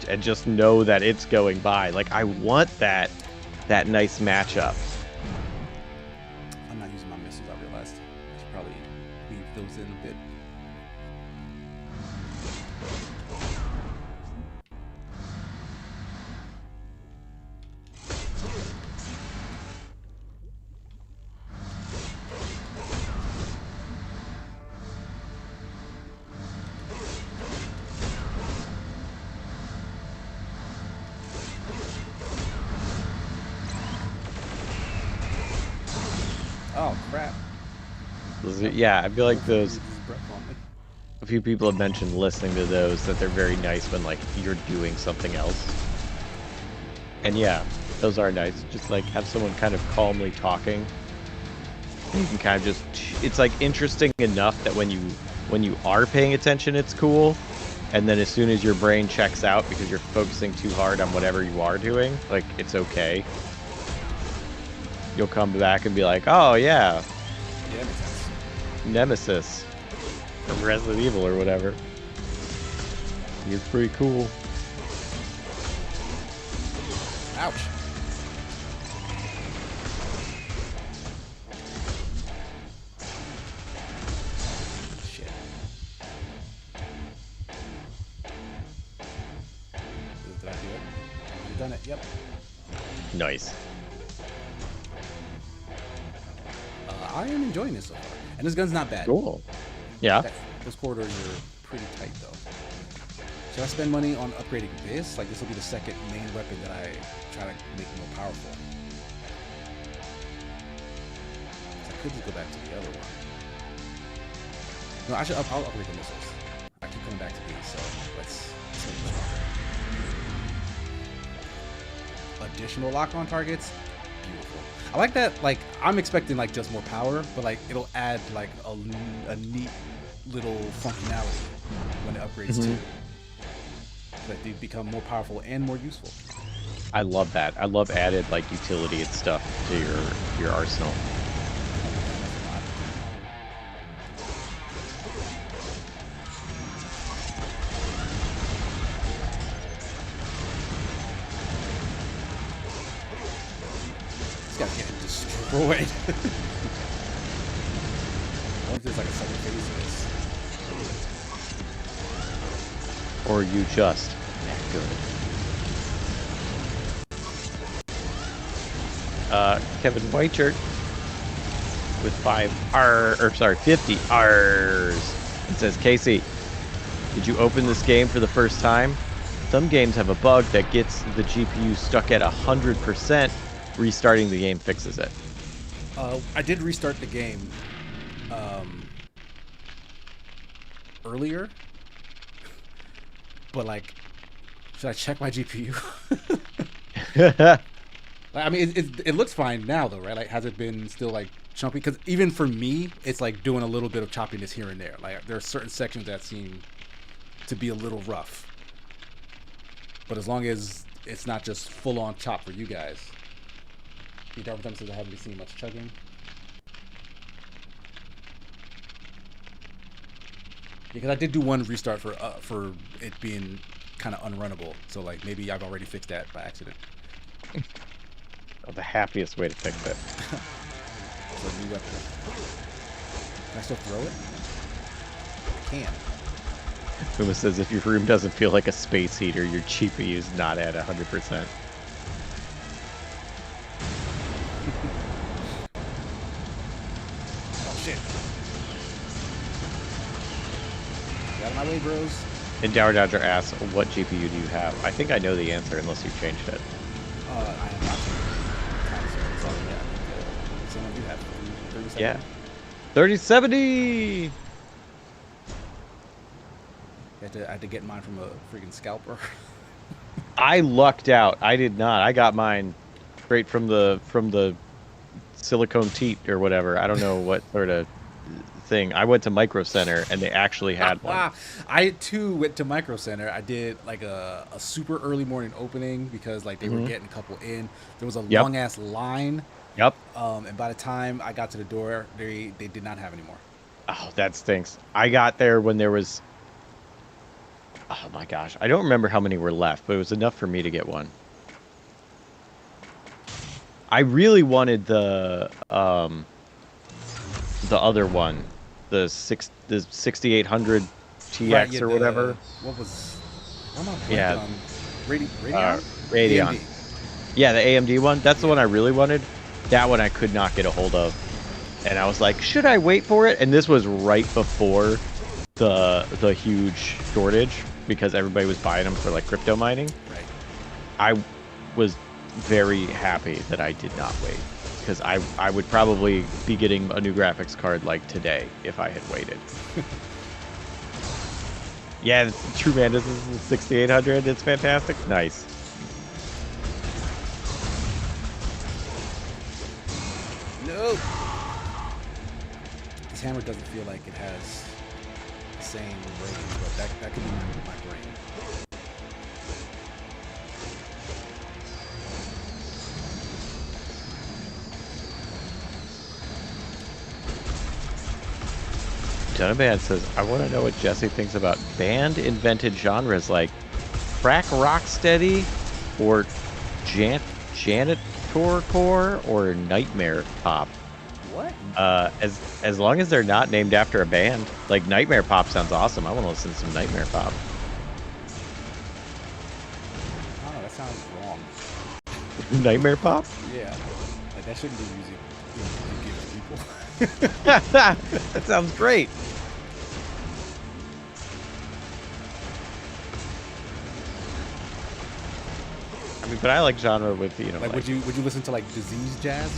and just know that it's going by. Like, I want that nice matchup. I'm not using my missiles, I realized. I should probably leave those in a bit. Oh crap! Yeah, I feel like those. This is Brett calling me. A few people have mentioned listening to those that they're very nice when like you're doing something else. And yeah, those are nice. Just like have someone kind of calmly talking. And you can kind of just. It's like interesting enough that when you are paying attention, it's cool. And then as soon as your brain checks out because you're focusing too hard on whatever you are doing, like it's okay. You'll come back and be like, oh yeah. Yeah, that makes sense. Nemesis from Resident Evil or whatever. He's pretty cool. Ouch. Shit. Did I do it? I've done it. Yep. Nice. I am enjoying this so far. And this gun's not bad. Cool. Yeah. Those corridors are pretty tight, though. Should I spend money on upgrading this? Like, this will be the second main weapon that I try to make more powerful. I could just go back to the other one. No, I'll upgrade the missiles. I keep coming back to these, so let's make them stronger. Additional lock-on targets? Beautiful. I like that, like, I'm expecting, like, just more power, but, like, it'll add, like, a neat little functionality when it upgrades too. That they become more powerful and more useful. I love that. I love added like utility and stuff to your arsenal. This guy's getting destroyed. I wonder if there's like a second phase of this. Or you just that good. Kevin Whitechurch with 50 R's. It says, Casey, did you open this game for the first time? Some games have a bug that gets the GPU stuck at 100%. Restarting the game fixes it. I did restart the game earlier. But like, should I check my GPU? I mean, it looks fine now though, right? Like, has it been still like chumpy? Because even for me, it's like doing a little bit of choppiness here and there. Like, there are certain sections that seem to be a little rough. But as long as it's not just full on chop for you guys. The Darwin Thumbs says I haven't been seeing much chugging. Because I did do one restart for it being kind of unrunnable. So like maybe I've already fixed that by accident. The happiest way to fix it. So new weapon. Can I still throw it? I can. Uma says if your room doesn't feel like a space heater, your GPU is not at 100%. Oh shit. Get out of my way, bros. And Dower Dodger asks, what GPU do you have? I think I know the answer unless you've changed it. I have not changed it. So yeah, I think someone do have 3070. Yeah. 3070! I had to get mine from a freaking scalper. I lucked out. I did not. I got mine straight from the silicone teat or whatever. I don't know what sort of thing. I went to Micro Center and they actually had one. Wow. I too went to Micro Center. I did like a super early morning opening because like they were getting a couple in. There was a long ass line. Yep. And by the time I got to the door, they did not have any more. Oh, that stinks. I got there when there was, oh my gosh, I don't remember how many were left, but it was enough for me to get one. I really wanted the other one, the 6800 TX Right, yeah, or whatever. What was? What am I Yeah. Radeon. Radeon. AMD. Yeah, the AMD one. That's the one I really wanted. That one I could not get a hold of, and I was like, should I wait for it? And this was right before the huge shortage because everybody was buying them for like crypto mining. Right. I was very happy that I did not wait. because I would probably be getting a new graphics card like today if I had waited. Yeah, True Madness is 6800. It's fantastic. Nice. No. This hammer doesn't feel like it has the same range, but that could be my brain. Donovan says, I want to know what Jesse thinks about band-invented genres like crack rocksteady or janitorcore or nightmare pop. What? As long as they're not named after a band. Like nightmare pop sounds awesome. I want to listen to some nightmare pop. Oh, that sounds wrong. Nightmare pop? Yeah. Like that shouldn't be music you give to people. That sounds great. I mean, but I like genre with, you know, like would you listen to like disease jazz?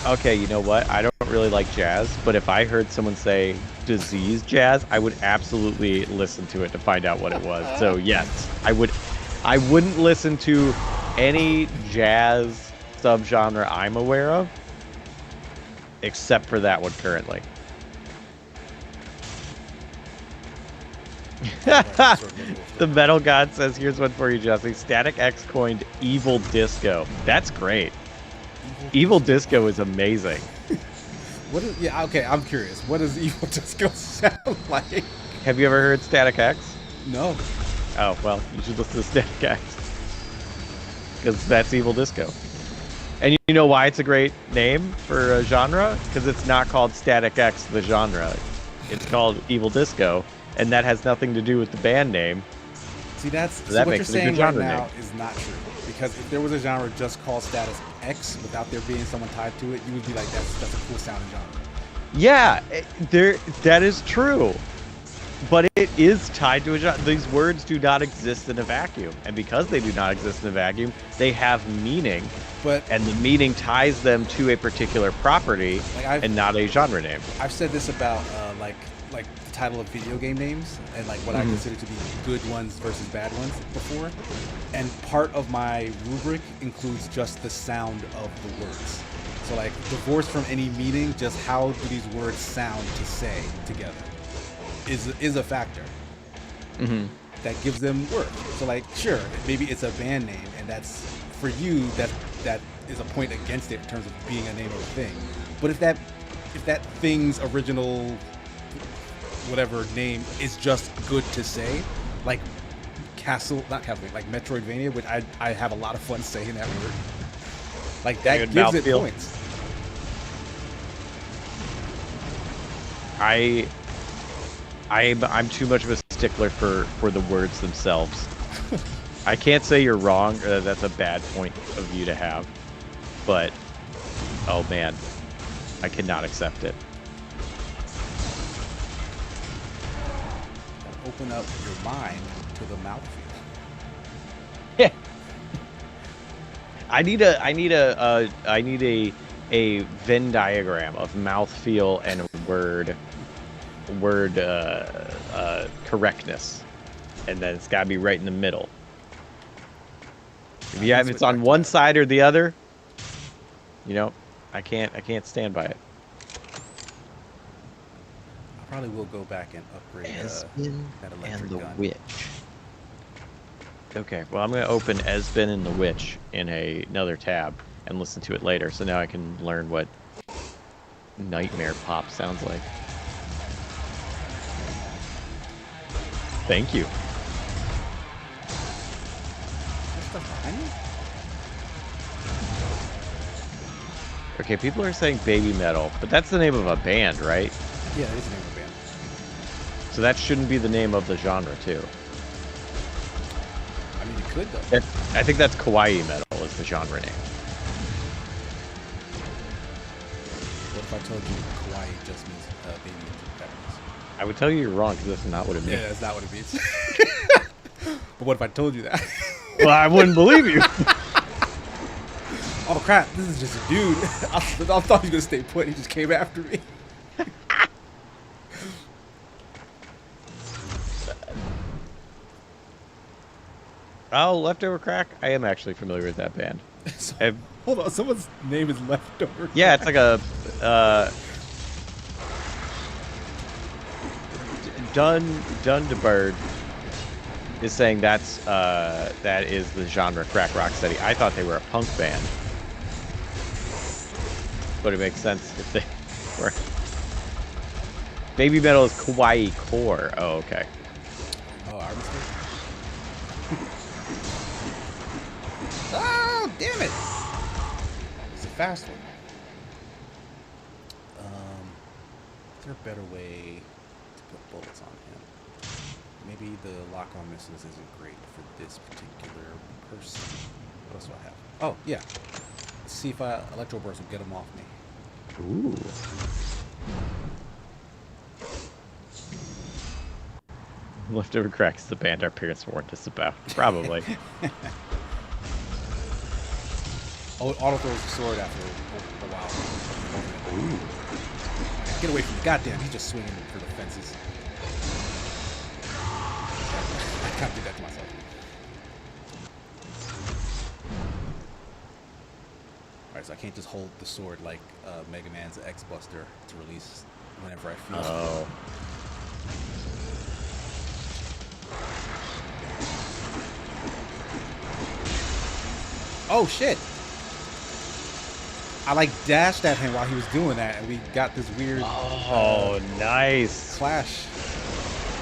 Okay, you know what? I don't really like jazz, but if I heard someone say disease jazz, I would absolutely listen to it to find out what it was. So yes, I would. I wouldn't listen to any jazz subgenre I'm aware of, except for that one currently. The Metal God says, here's one for you, Jesse. Static X coined Evil Disco. That's great. Evil Disco is amazing. What is, yeah, okay, I'm curious. What does Evil Disco sound like? Have you ever heard Static X? No. Oh, well, you should listen to Static X. Because that's Evil Disco. And you know why it's a great name for a genre? Because it's not called Static X, the genre. It's called Evil Disco, and that has nothing to do with the band name. See, that's so that what makes you're it a saying good right genre now name. is not true. Because if there was a genre just called Status X without there being someone tied to it, you would be like, that's a cool sounding genre. Yeah, that is true. But it is tied to a genre. These words do not exist in a vacuum. And because they do not exist in a vacuum, they have meaning. And the meaning ties them to a particular property and not a genre name. I've said this about like the title of video game names and like what I consider to be good ones versus bad ones before. And part of my rubric includes just the sound of the words. So like divorced from any meaning, just how do these words sound to say together is a factor that gives them worth. So like, sure, maybe it's a band name, and that's for you that is a point against it in terms of being a name of a thing. But if that thing's original whatever name is just good to say, like like Metroidvania, which I have a lot of fun saying that word. Like that gives it points. I'm too much of a stickler for the words themselves. I can't say you're wrong, or that's a bad point of view to have, but oh man, I cannot accept it. Open up your mind to the mouthfeel. Yeah. I need a Venn diagram of mouthfeel and word correctness, and then it's got to be right in the middle. If it's on one side or the other, you know, I can't stand by it. I probably will go back and upgrade Esben that electric and the gun. Witch. Okay, well I'm going to open Esben and the Witch in another tab and listen to it later, so now I can learn what nightmare pop sounds like. Thank you. Okay, people are saying baby metal, but that's the name of a band, right? Yeah, that is the name of a band. So that shouldn't be the name of the genre, too. I mean, it could, though. I think that's kawaii metal is the genre name. What if I told you kawaii just means baby peppers? I would tell you you're wrong, because that's not what it means. Yeah, that's not what it means. But what if I told you that? Well, I wouldn't believe you. Oh crap! This is just a dude. I thought he was gonna stay put. He just came after me. Oh, Leftover Crack. I am actually familiar with that band. So, hold on, someone's name is Leftover. Yeah, it's like a Dundebird is saying that is the genre crack rock steady. I thought they were a punk band, but it makes sense if they were. Baby metal is kawaii core. Oh, okay. Oh, our mistake. Oh, damn it! It's a fast one. Is there a better way to put bullets on him? Maybe the lock-on missiles isn't great for this particular person. What else do I have? Oh, yeah. Let's see if Electro Burst will get him off me. Ooh. Leftover Cracks, the band our parents warned us about. Probably. Oh, it auto throws the sword after a while. Ooh. Get away from me. Goddamn, he's just swinging for the fences. I can't do that to myself. Alright, so I can't just hold the sword like Mega Man's X-Buster to release whenever I feel Oh. Oh shit! I like dashed at him while he was doing that, and we got this weird Nice clash.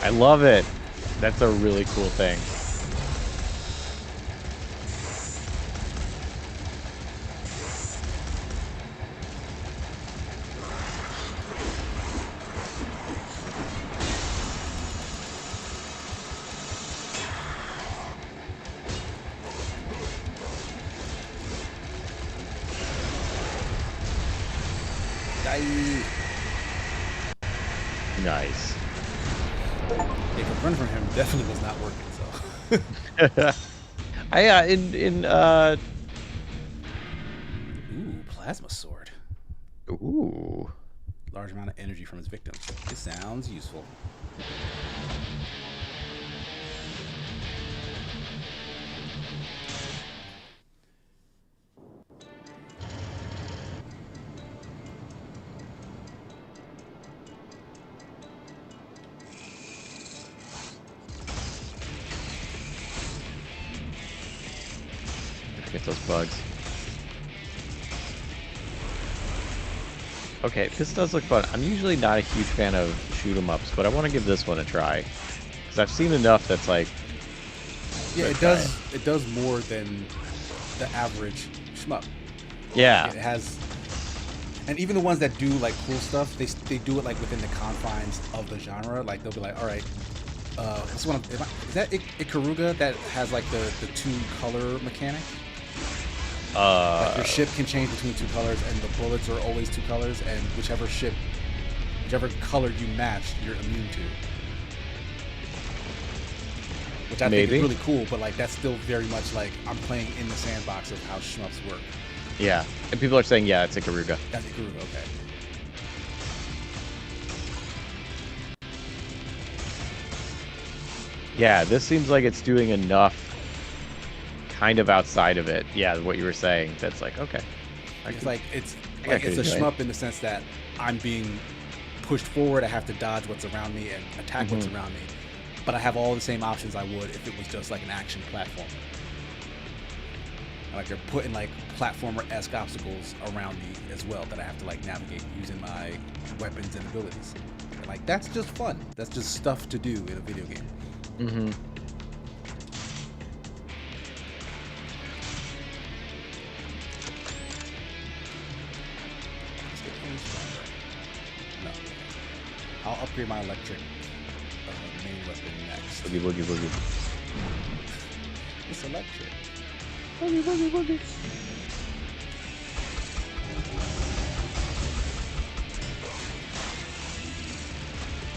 I love it. That's a really cool thing. Nice. Yeah, but running from him definitely was not working, so. Ooh, plasma sword. Ooh. Large amount of energy from his victims. This sounds useful. Get those bugs. Okay, this does look fun. I'm usually not a huge fan of shoot 'em ups, but I want to give this one a try because I've seen enough that's like. Yeah, it does. It does more than the average shmup. Yeah. It has, and even the ones that do like cool stuff, they do it like within the confines of the genre. Like they'll be like, all right, this one is that Ikaruga that has like the two color mechanic. Like your ship can change between two colors, and the bullets are always two colors, and whichever color you match, you're immune to. Which I think is really cool, but like that's still very much like I'm playing in the sandbox of how shmups work. Yeah, and people are saying, yeah, it's Ikaruga. That's Ikaruga, okay. Yeah, this seems like it's doing enough kind of outside of it. Yeah, what you were saying. That's like, okay. It's a shmup in the sense that I'm being pushed forward. I have to dodge what's around me and attack what's around me. But I have all the same options I would if it was just like an action platformer. Like they're putting like platformer-esque obstacles around me as well that I have to like navigate using my weapons and abilities. And like that's just fun. That's just stuff to do in a video game. Mm-hmm. No. I'll upgrade my electric main weapon next. Boogie, boogie, boogie. It's electric. Boogie, boogie, boogie.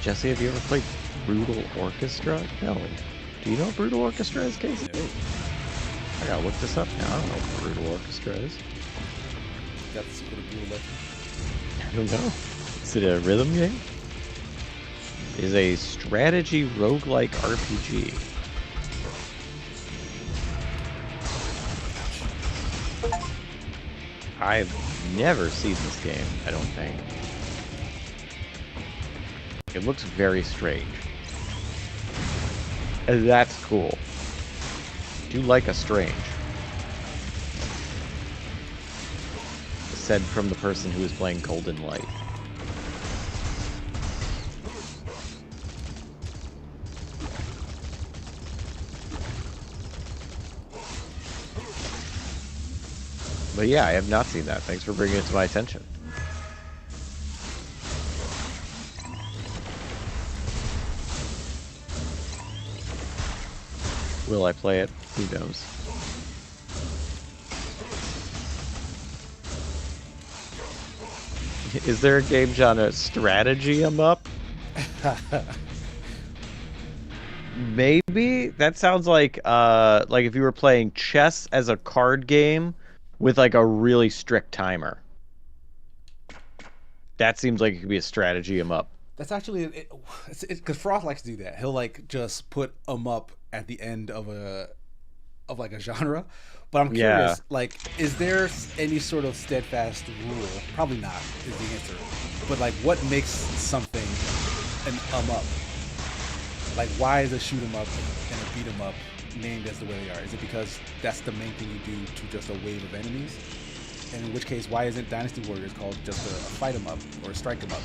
Jesse, have you ever played Brutal Orchestra? No. Do you know what Brutal Orchestra is, Casey? No. I gotta look this up now. I don't know what Brutal Orchestra is. That's the sequel to Brutal Legend. I don't know. Is it a rhythm game? It is a strategy roguelike RPG. I've never seen this game, I don't think. It looks very strange. And that's cool. I do like a strange. Said from the person who was playing Golden Light. But yeah, I have not seen that. Thanks for bringing it to my attention. Will I play it? Who knows? Is there a game genre strategy I'm up? Maybe that sounds like if you were playing chess as a card game with like a really strict timer. That seems like it could be a strategy I'm up. That's actually because Frost likes to do that. He'll like just put up at the end of a genre. But I'm curious, like, is there any sort of steadfast rule? Probably not, is the answer. But like, what makes something an up? Like, why is a shoot 'em up and a beat 'em up named as the way they are? Is it because that's the main thing you do to just a wave of enemies? And in which case, why isn't Dynasty Warriors called just a fight 'em up or a strike 'em up?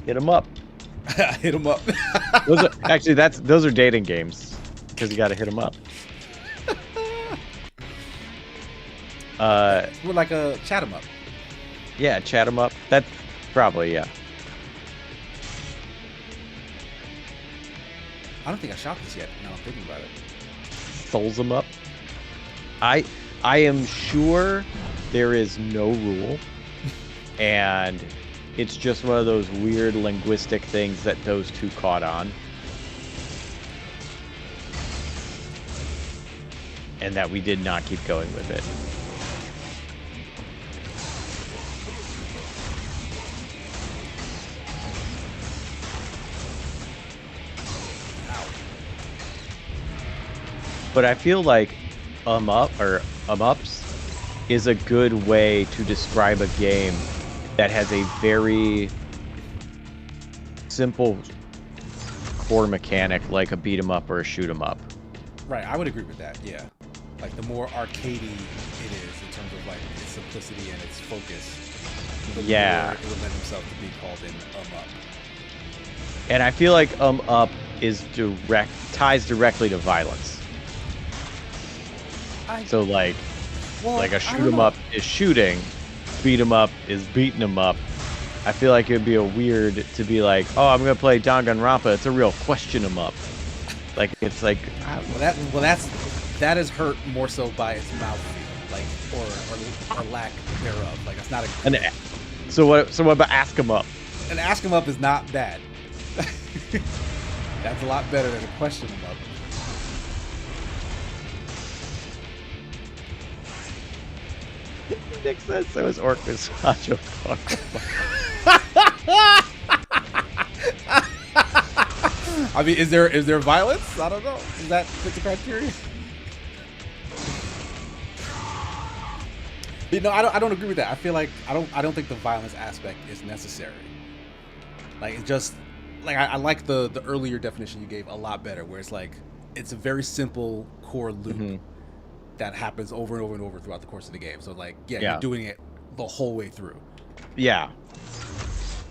Hit 'em up. Hit 'em up. Those are dating games because you got to hit 'em up. We're like a chat 'em up. Yeah, chat 'em up. That's probably, yeah. I don't think I shot this yet. Now I'm thinking about it. Souls 'em up. I am sure there is no rule, and it's just one of those weird linguistic things that those two caught on, and that we did not keep going with it. But I feel like ups is a good way to describe a game that has a very simple core mechanic like a beat 'em up or a shoot 'em up. Right, I would agree with that, yeah. Like, the more arcadey it is in terms of like its simplicity and its focus, the more it would lend itself to be called an up. And I feel like up is ties directly to violence. So like a shoot 'em up is shooting, beat 'em up is beating 'em up. I feel like it would be a weird to be like, oh, I'm gonna play Danganronpa. It's a real question 'em up. Like it's like that is hurt more so by its mouthfeel, like or lack thereof. Like it's not a. So what about ask 'em up? An ask 'em up is not bad. That's a lot better than a question 'em up. Nick says so is Orcus Hacho Fuck. I mean, is there violence? I don't know. Does that fit the criteria? You know, I don't agree with that. I feel like I don't think the violence aspect is necessary. Like it's just like I like the earlier definition you gave a lot better, where it's like it's a very simple core loop that happens over and over and over throughout the course of the game. So like you're doing it the whole way through. Yeah.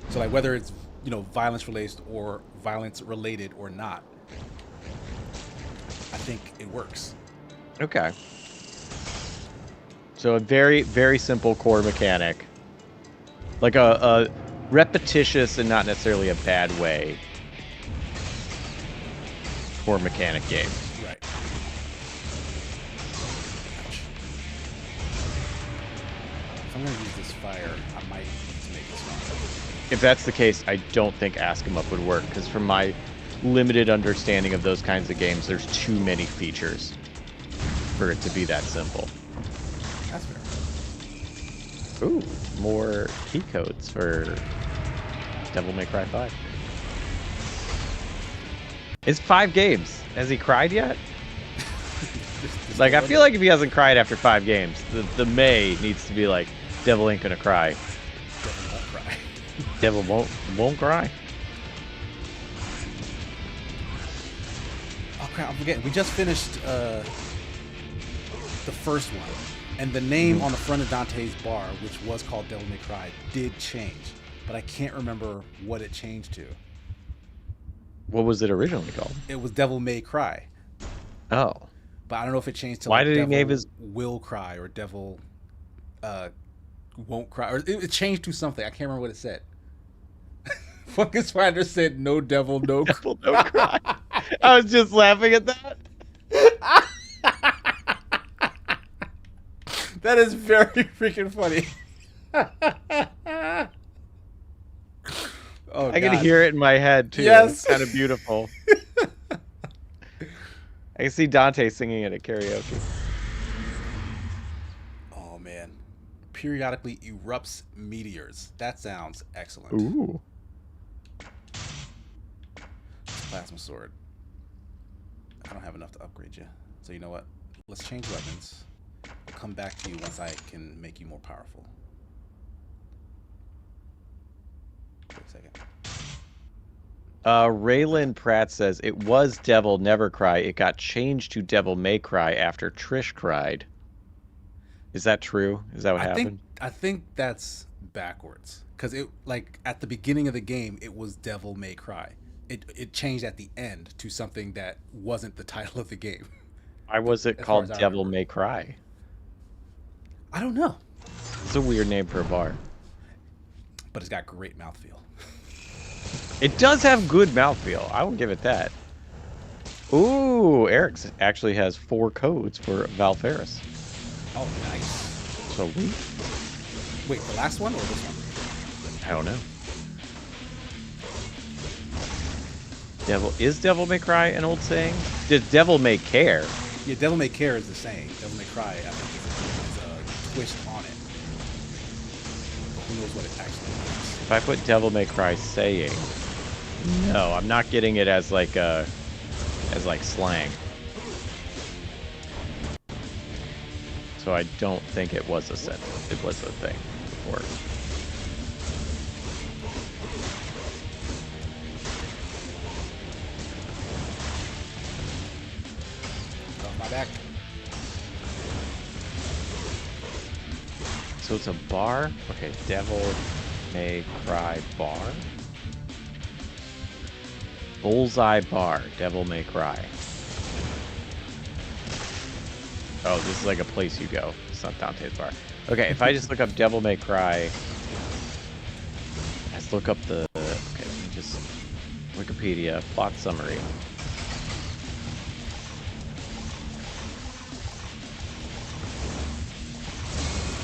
So like whether it's violence related or not, I think it works. Okay. So a very, very simple core mechanic. Like a repetitious and not necessarily a bad way core mechanic game. Right. If I'm going to use this fire, I might need to make this one. If that's the case, I don't think Ask 'em Up would work, because from my limited understanding of those kinds of games, there's too many features for it to be that simple. That's fair. Ooh, more key codes for Devil May Cry 5. It's 5 games. Has he cried yet? Like, I feel like if he hasn't cried after 5 games, the May needs to be like, Devil ain't gonna cry. Devil won't cry. Devil won't cry. Oh crap! I'm forgetting. We just finished the first one, and the name on the front of Dante's bar, which was called Devil May Cry, did change, but I can't remember what it changed to. What was it originally called? It was Devil May Cry. Oh. But I don't know if it changed to Why like did Devil he name his Will Cry or Devil Won't Cry, or it changed to something. I can't remember what it said. Fucking Spider said no devil, no Devil no cry. I was just laughing at that. That is very freaking funny. Oh, I can hear it in my head too. Yes. It's kind of beautiful. I can see Dante singing it at karaoke. Oh man. Periodically erupts meteors. That sounds excellent. Ooh. Plasma sword. I don't have enough to upgrade you. So you know what? Let's change weapons. I'll come back to you once I can make you more powerful. Wait a second. Raylan Pratt says it was Devil Never Cry. It got changed to Devil May Cry after Trish cried. Is that true? Is that what happened? I think that's backwards. Because it, like, at the beginning of the game, it was Devil May Cry. It changed at the end to something that wasn't the title of the game. Why was it called Devil May Cry? I don't know. It's a weird name for a bar. But it's got great mouthfeel. It does have good mouthfeel. I will give it that. Ooh, Eric actually has 4 codes for Valfaris. Oh, nice. So we... Wait, the last one or this one? I don't know. Is Devil May Cry an old saying? Does Devil May Care? Yeah, Devil May Care is the saying. Devil May Cry, I think, is a twist on it. Who knows what it actually means? If I put Devil May Cry saying, no, I'm not getting it as like slang. So I don't think it was a sentence. It was a thing before. My back. So it's a bar? Okay, Devil May Cry bar. Bullseye bar, Devil May Cry. Oh, this is like a place you go. It's not Dante's bar. Okay, if I just look up Devil May Cry, let's look up the, okay, let me just, Wikipedia, plot summary.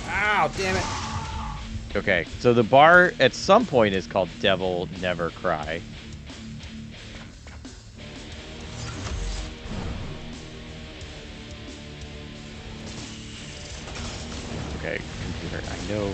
Ow, damn it. Okay, so the bar at some point is called Devil Never Cry. Okay, computer, I know.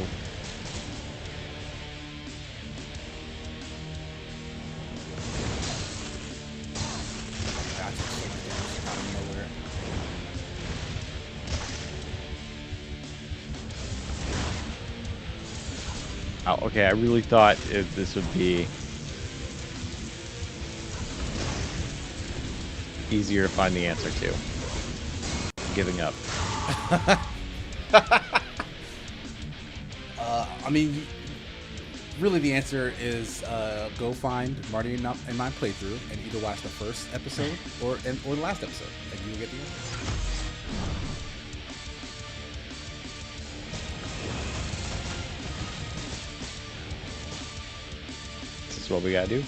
Oh, okay, I really thought this would be easier to find the answer to. Giving up. I mean, really the answer is go find Marty and my playthrough and either watch the first episode or the last episode, and you will get the answer. This is what we gotta do.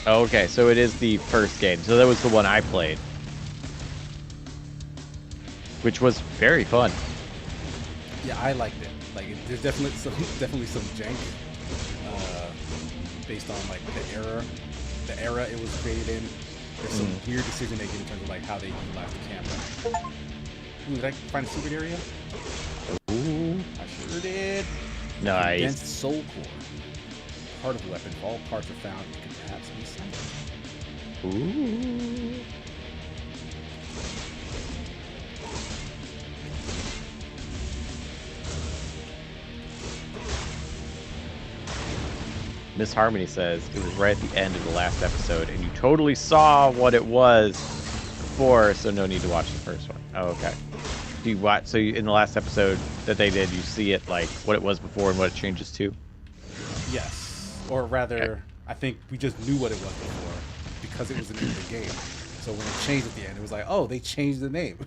Oh, okay, so it is the first game. So that was the one I played, which was very fun. Yeah, I liked it. Like, there's definitely some jank, based on like the era it was created in. There's some weird decision making in terms of like how they utilize the camera. Ooh, did I find a secret area? Ooh. I sure did. Nice. Condensed soul core. Part of the weapon. All parts are found. It can perhaps be something. Ooh. Miss Harmony says it was right at the end of the last episode, and you totally saw what it was before, so no need to watch the first one. Oh, okay. Do you watch? So in the last episode that they did, you see it like what it was before and what it changes to? Yes, or rather, okay. I think we just knew what it was before because it was the name of the game. So when it changed at the end, it was like, oh, they changed the name.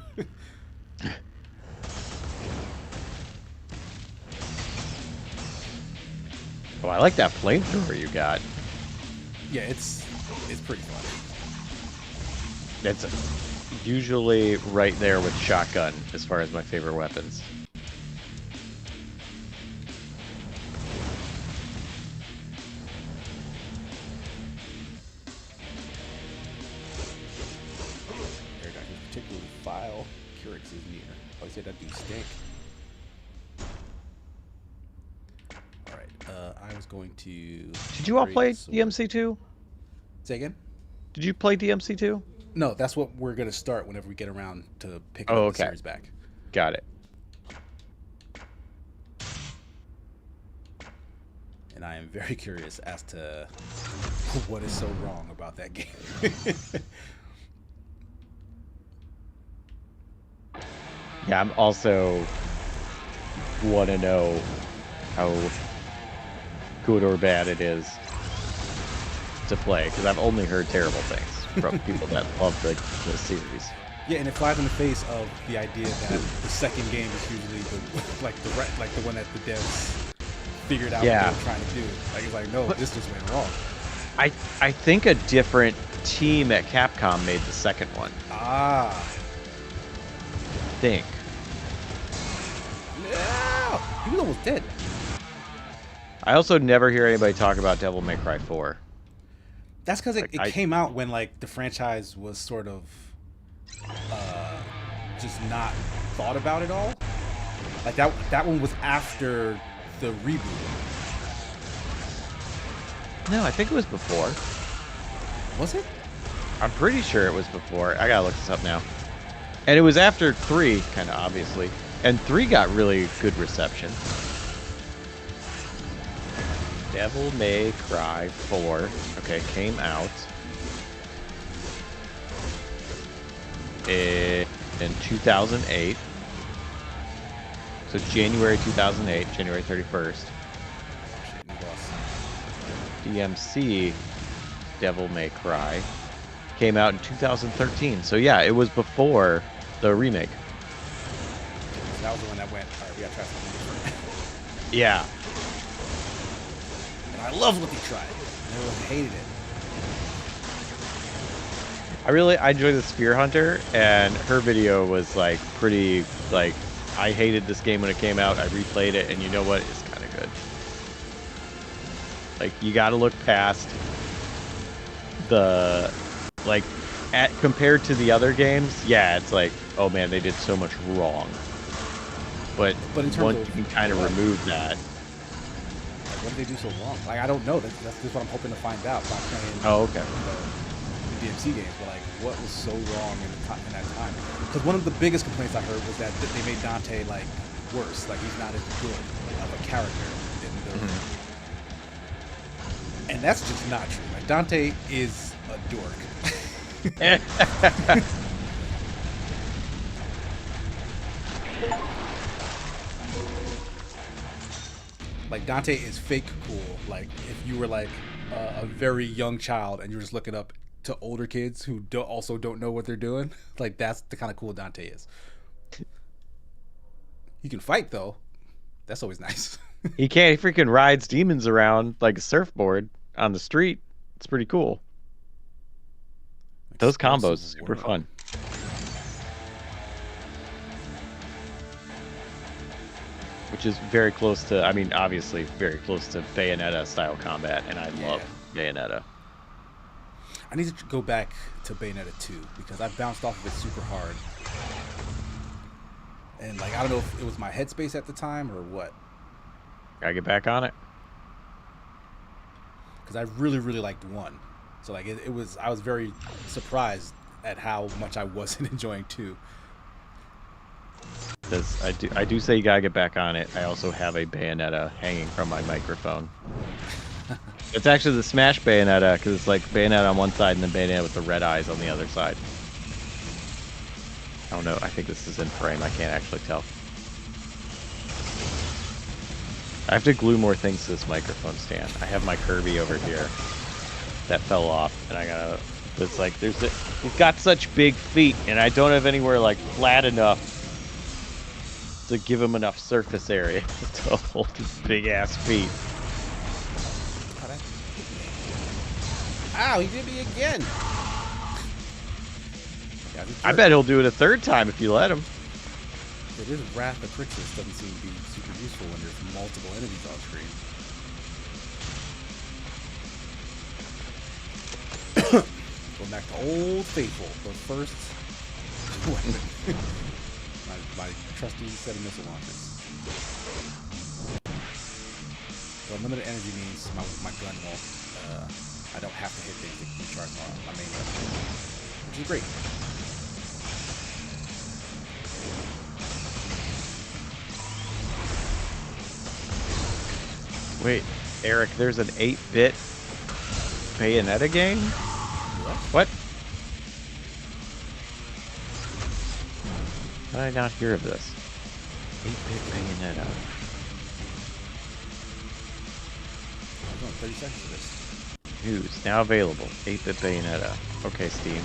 Oh, I like that flamethrower you got. Yeah, it's pretty fun. It's usually right there with shotgun as far as my favorite weapons. Air Doctor, particularly file Curix is near. Oh, you said that'd be stink. I was going to... Did you all play DMC2? Say again? Did you play DMC2? No, that's what we're going to start whenever we get around to picking up the series back. Got it. And I am very curious as to what is so wrong about that game. Yeah, I'm also want to know how good or bad it is to play, because I've only heard terrible things from people that love the series. Yeah, and it flies in the face of the idea that the second game is usually the one that the devs figured out what they were trying to do. Like it's like, no, this just went wrong. I think a different team at Capcom made the second one. Ah. I think. No! He was almost dead. I also never hear anybody talk about Devil May Cry 4. That's because it came out when like the franchise was sort of just not thought about at all. Like that one was after the reboot. No, I think it was before. Was it? I'm pretty sure it was before. I gotta look this up now. And it was after 3, kind of obviously. And 3 got really good reception. Devil May Cry 4. Okay, came out in 2008. So January 2008, January 31st. DMC Devil May Cry came out in 2013. So yeah, it was before the remake. That was the one that went, all right, we gotta try something different. Yeah. And I loved what they tried. Everyone hated it. I enjoy the Spear Hunter, and her video was like pretty, like, I hated this game when it came out. I replayed it, and you know what? It's kind of good. Like, you gotta look past the, like, compared to the other games, yeah, it's like, oh man, they did so much wrong. But in terms once you can kind of remove that. What did they do so wrong? Like, I don't know. That's just what I'm hoping to find out by playing the DMC games. But like, what was so wrong in that time? Because one of the biggest complaints I heard was that they made Dante like worse. Like he's not as good of a character in the. And that's just not true. Like Dante is a dork. Like Dante is fake cool. Like if you were like a very young child and you're just looking up to older kids who also don't know what they're doing, like that's the kind of cool Dante is. He can fight though. That's always nice. He can't. He freaking rides demons around like a surfboard on the street. It's pretty cool. Those combos super fun. Which is very close to, I mean, obviously very close to Bayonetta style combat, and I love Bayonetta. I need to go back to Bayonetta 2 because I bounced off of it super hard. And like I don't know if it was my headspace at the time or what. Gotta get back on it. Because I really, really liked 1. So like it was, I was very surprised at how much I wasn't enjoying 2. Because I do say you gotta get back on it. I also have a Bayonetta hanging from my microphone. It's actually the Smash Bayonetta, because it's like Bayonetta on one side and then Bayonetta with the red eyes on the other side. Oh no, I think this is in frame. I can't actually tell. I have to glue more things to this microphone stand. I have my Kirby over here that fell off, and I gotta. It's like he's got such big feet, and I don't have anywhere like flat enough to give him enough surface area to hold his big ass feet. Ow, he did me again. I bet he'll do it a third time if you let him. This Wrath of Crixus doesn't seem to be super useful when there's multiple enemies on screen. Going back to Old Faithful, the first weapon. my trusty set of missile launchers. So unlimited energy means my gun won't. I don't have to hit things to recharge my main weapon, which is great. Wait, Eric, there's an 8-bit Bayonetta game? What? How did I not hear of this? 8-bit Bayonetta. I'm going 30 seconds for this. News, now available. 8-bit Bayonetta. Okay, Steam.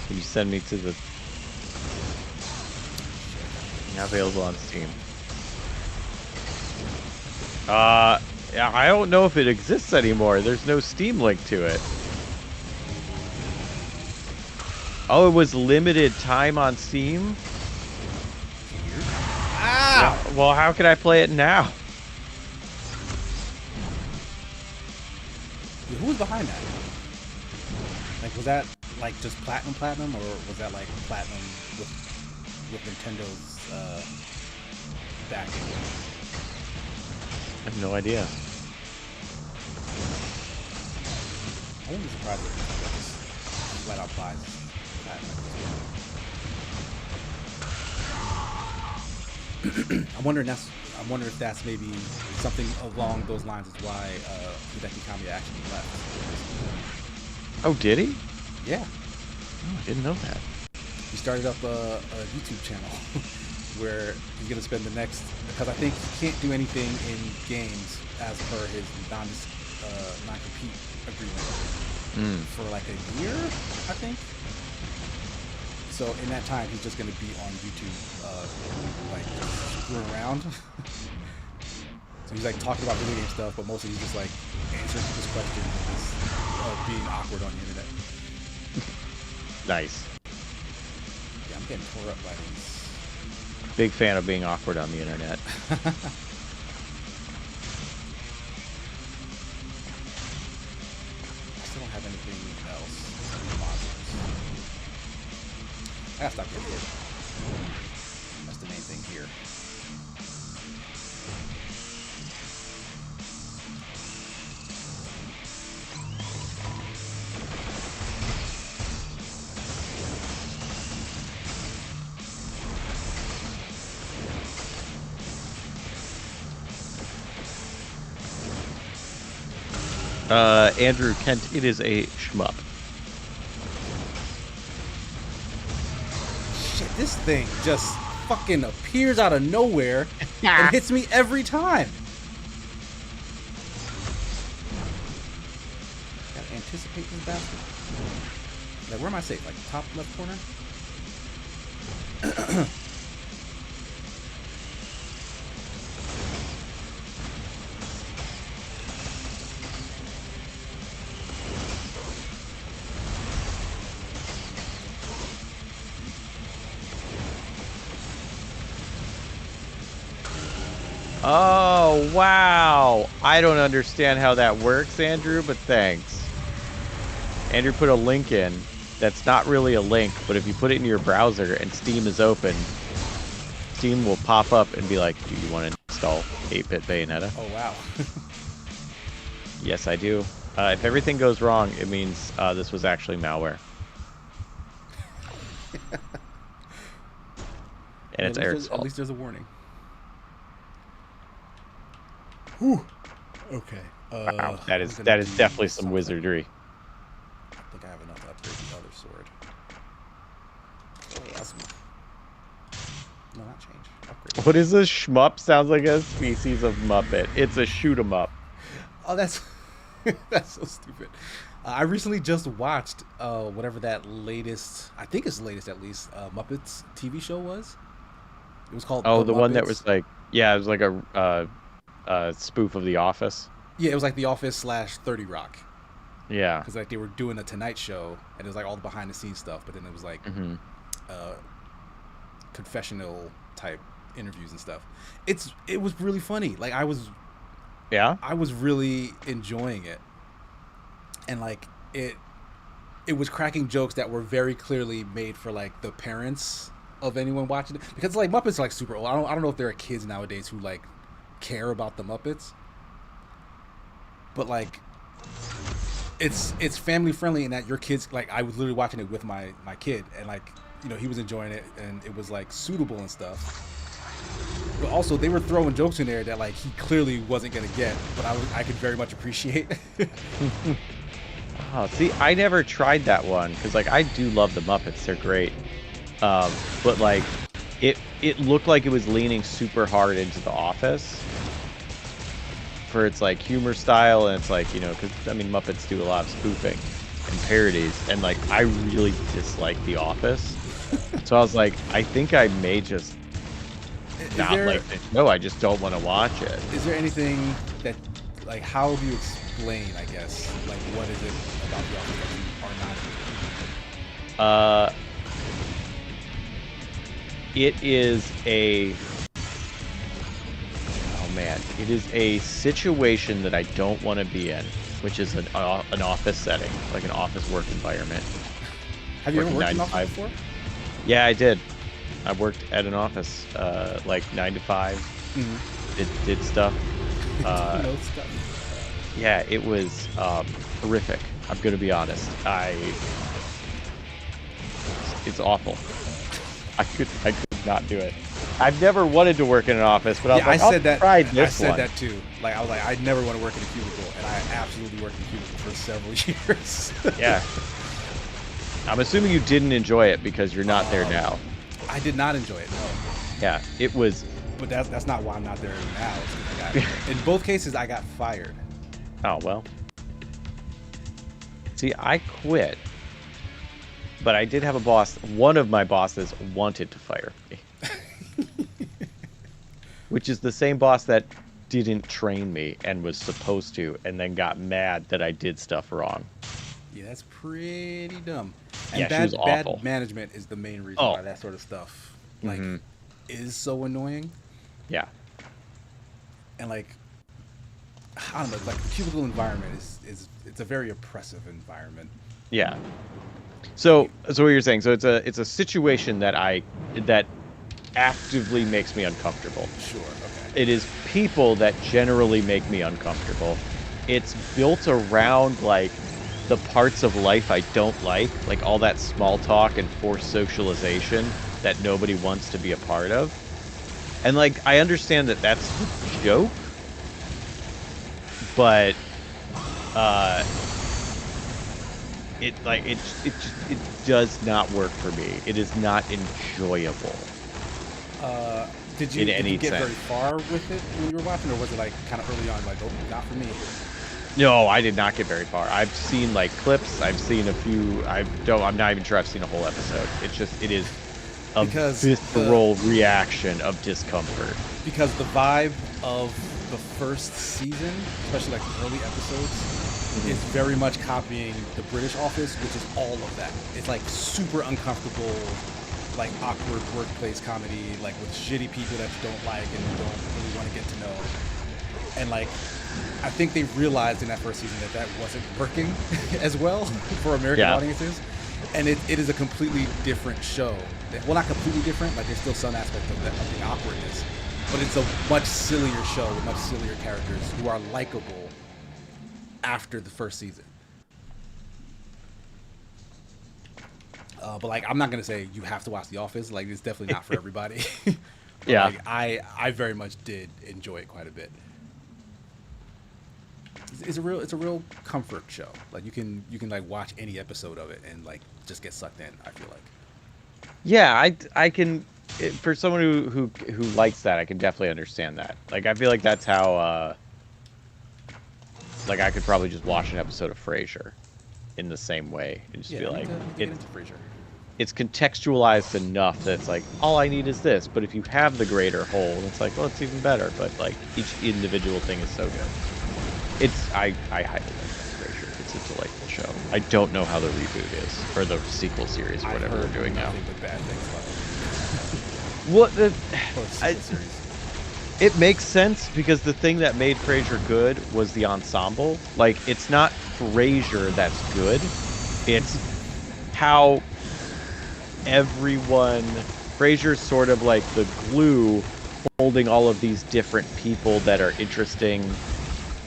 Can you send me to the... Now available on Steam. Yeah, I don't know if it exists anymore. There's no Steam link to it. Oh, it was limited time on Steam? Ah! Well, how can I play it now? Who was behind that? Like, was that like just Platinum, or was that like Platinum with Nintendo's backing? I have no idea. I wouldn't be surprised if Nintendo just flat out buys Platinum. I'm wondering if that's maybe something along those lines is why Hideki Kamiya actually left. Oh, did he? Yeah. Oh, I didn't know that. He started up a YouTube channel where he's going to spend the next, because I think he can't do anything in games as per his non-compete agreement for like a year, I think. So in that time, he's just going to be on YouTube, like screwing around. So he's like talking about video game stuff, but mostly he's just like answering people's questions and just being awkward on the internet. Nice. Yeah, I'm getting tore up by these. Big fan of being awkward on the internet. I still don't have anything else. I gotta stop getting hit. That's the main thing here. Andrew Kent, it is a shmup. Shit, this thing just fucking appears out of nowhere and hits me every time. Gotta anticipate this bastard. Like, where am I safe? Like, top left corner? Oh, wow. I don't understand how that works, Andrew, but thanks. Andrew put a link in that's not really a link, but if you put it in your browser and Steam is open, Steam will pop up and be like, do you want to install 8-bit Bayonetta? Oh, wow. Yes, I do. If everything goes wrong, it means this was actually malware. And it's Eric's fault. At least there's a warning. Whew. Okay. Wow, that is definitely some wizardry. I think I have enough to upgrade the other sword. Oh, that's no, not change. Upgrade. What is a shmup? Sounds like a species of Muppet. It's a shoot 'em up. Oh, that's that's so stupid. I recently just watched whatever that latest, I think it's the latest at least, Muppets TV show was. It was called. Oh, the one that was like, yeah, it was like a spoof of The Office. Yeah, it was like The Office / 30 Rock. Yeah. Because like they were doing the Tonight Show, and it was like all the behind the scenes stuff, but then it was like confessional type interviews and stuff. It was really funny. Like I was really enjoying it, and like it was cracking jokes that were very clearly made for like the parents of anyone watching it, because like Muppets are like super old. I don't know if there are kids nowadays who like care about the Muppets, but like it's family friendly in that your kids, like I was literally watching it with my kid, and like, you know, he was enjoying it and it was like suitable and stuff, but also they were throwing jokes in there that like he clearly wasn't gonna get, but I could very much appreciate. Oh, see, I never tried that one because like I do love the Muppets, they're great, but like it looked like it was leaning super hard into The Office for its like humor style, and it's like, you know, because I mean Muppets do a lot of spoofing and parodies, and like I really dislike The Office, so I was like, I think I may just not like the show. I just don't want to watch it. Is there anything that, like, how do you explain, I guess, like what is it about The Office that you are not? It is a it is a situation that I don't want to be in, which is an office setting, like an office work environment. Have you ever worked in an office before? Yeah, I did. I worked at an office, like 9 to 5. Mm-hmm. Did stuff. Yeah, it was horrific. I'm gonna be honest. It's awful. I could not do it. I've never wanted to work in an office, but I said that too. Like I was like, I never want to work in a cubicle, and I absolutely worked in a cubicle for several years. Yeah. I'm assuming you didn't enjoy it because you're not there now. I did not enjoy it. No. Yeah, it was. But that's not why I'm not there now. In both cases, I got fired. Oh well. See, I quit, but I did have a boss. One of my bosses wanted to fire me. Which is the same boss that didn't train me and was supposed to, and then got mad that I did stuff wrong. Yeah, that's pretty dumb. And yeah, she was awful. Bad management is the main reason why that sort of stuff like is so annoying. Yeah. And like, I don't know, like the cubicle environment is it's a very oppressive environment. Yeah. So what you're saying? So it's a situation that actively makes me uncomfortable. Sure, okay. It is people that generally make me uncomfortable. It's built around like the parts of life I don't like all that small talk and forced socialization that nobody wants to be a part of. And like I understand that that's the joke, but it does not work for me. It is not enjoyable. Did you get very far with it when you were watching, or was it like kind of early on, like, oh, not for me? No, I did not get very far. I've seen like clips. I've seen a few. I'm not even sure I've seen a whole episode. It is a visceral reaction of discomfort. Because the vibe of the first season, especially like the early episodes, is very much copying the British Office, which is all of that. It's like super uncomfortable, like awkward workplace comedy, like with shitty people that you don't like and you don't really want to get to know. And like, I think they realized in that first season that that wasn't working as well for American audiences. And it is a completely different show. Well, not completely different, like there's still some aspect of the awkwardness, but it's a much sillier show with much sillier characters who are likable after the first season. But like, I'm not gonna say you have to watch The Office. Like, it's definitely not for everybody. Yeah, like, I very much did enjoy it quite a bit. It's a real comfort show. Like you can like watch any episode of it and like just get sucked in. I feel like. Yeah, I can. For someone who likes that, I can definitely understand that. Like, I feel like that's how. Like, I could probably just watch an episode of Frasier in the same way and just be like, it's contextualized enough that it's like, all I need is this. But if you have the greater whole, it's like, well, it's even better. But like, each individual thing is so good. I highly recommend Frasier. It's a delightful show. I don't know how the reboot is, or the sequel series, or whatever they're doing now. Bad things What the? It makes sense because the thing that made Frasier good was the ensemble. Like, it's not Frasier that's good. It's how everyone... Frasier's sort of like the glue holding all of these different people that are interesting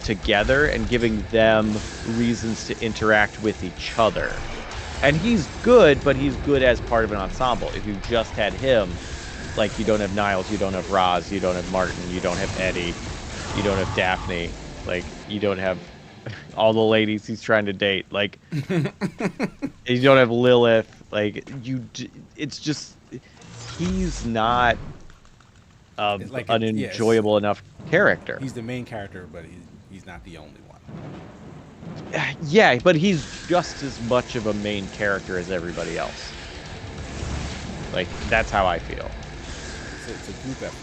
together and giving them reasons to interact with each other. And he's good, but he's good as part of an ensemble. If you just had him... Like, you don't have Niles, you don't have Roz, you don't have Martin, you don't have Eddie, you don't have Daphne, like, you don't have all the ladies he's trying to date, like, you don't have Lilith, like, it's just, he's not like an enjoyable enough character. He's the main character, but he's not the only one. Yeah, but he's just as much of a main character as everybody else. Like, that's how I feel. It's a group effort.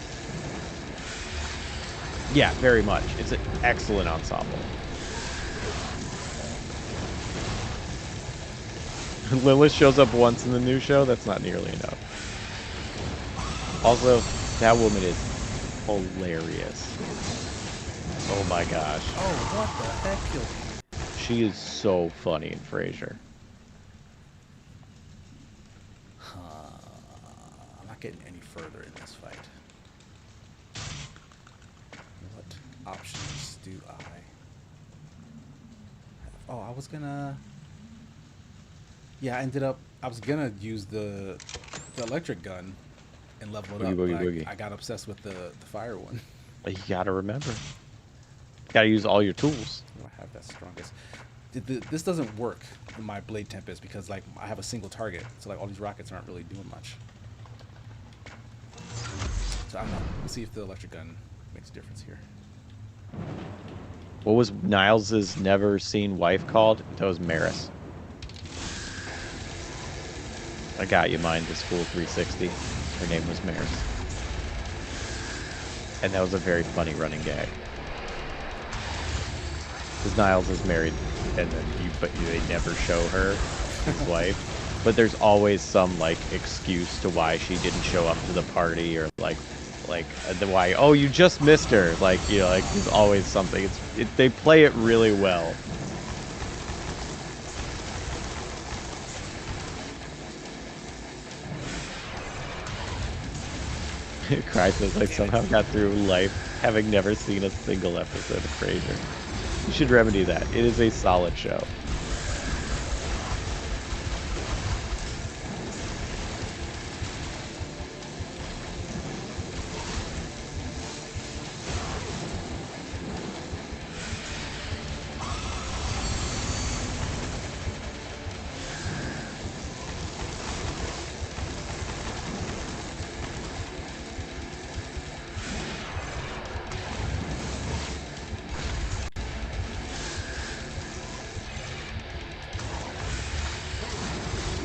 Yeah, very much. It's an excellent ensemble. Lilith shows up once in the new show. That's not nearly enough. Also, that woman is hilarious. Oh my gosh. Oh, what the heck? She is so funny in Frasier. I'm not getting any further in this fight. What options do I have? Oh, I was gonna... Yeah, I was gonna use the electric gun and level it up. Boogie. I got obsessed with the fire one. You gotta remember. Gotta use all your tools. Do I have that strongest? This doesn't work in my Blade Tempest because like I have a single target, so like all these rockets aren't really doing much. So I don't know. We'll see if the electric gun makes a difference here. What was Niles's never seen wife called? That was Maris. I got you, mine. This fool 360. Her name was Maris. And that was a very funny running gag. Because Niles is married, and then they never show her his wife. But there's always some like excuse to why she didn't show up to the party, or like the why. Oh, you just missed her. Like, you know, like there's always something. They play it really well. Crisis, I somehow got through life having never seen a single episode of Frasier. You should remedy that. It is a solid show.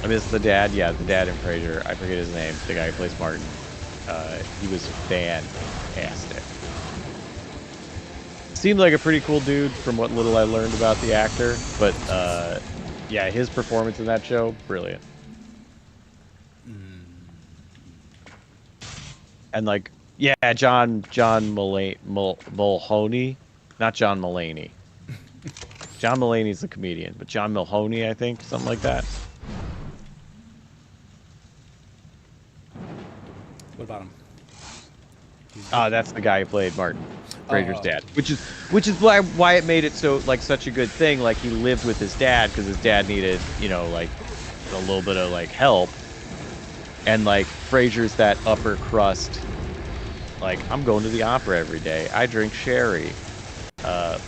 I miss the dad. Yeah, the dad in Frasier. I forget his name. The guy who plays Martin. He was fantastic. Seemed like a pretty cool dude from what little I learned about the actor. But yeah, his performance in that show, brilliant. And like, yeah, John Mulhoney, not John Mulaney. John Mulaney's the comedian, but John Mulhoney, I think, something like that. What about him? That's the guy who played Martin, Fraser's dad. Which is why it made it so like such a good thing. Like he lived with his dad because his dad needed, you know, like a little bit of like help. And like Fraser's that upper crust. Like I'm going to the opera every day. I drink sherry. I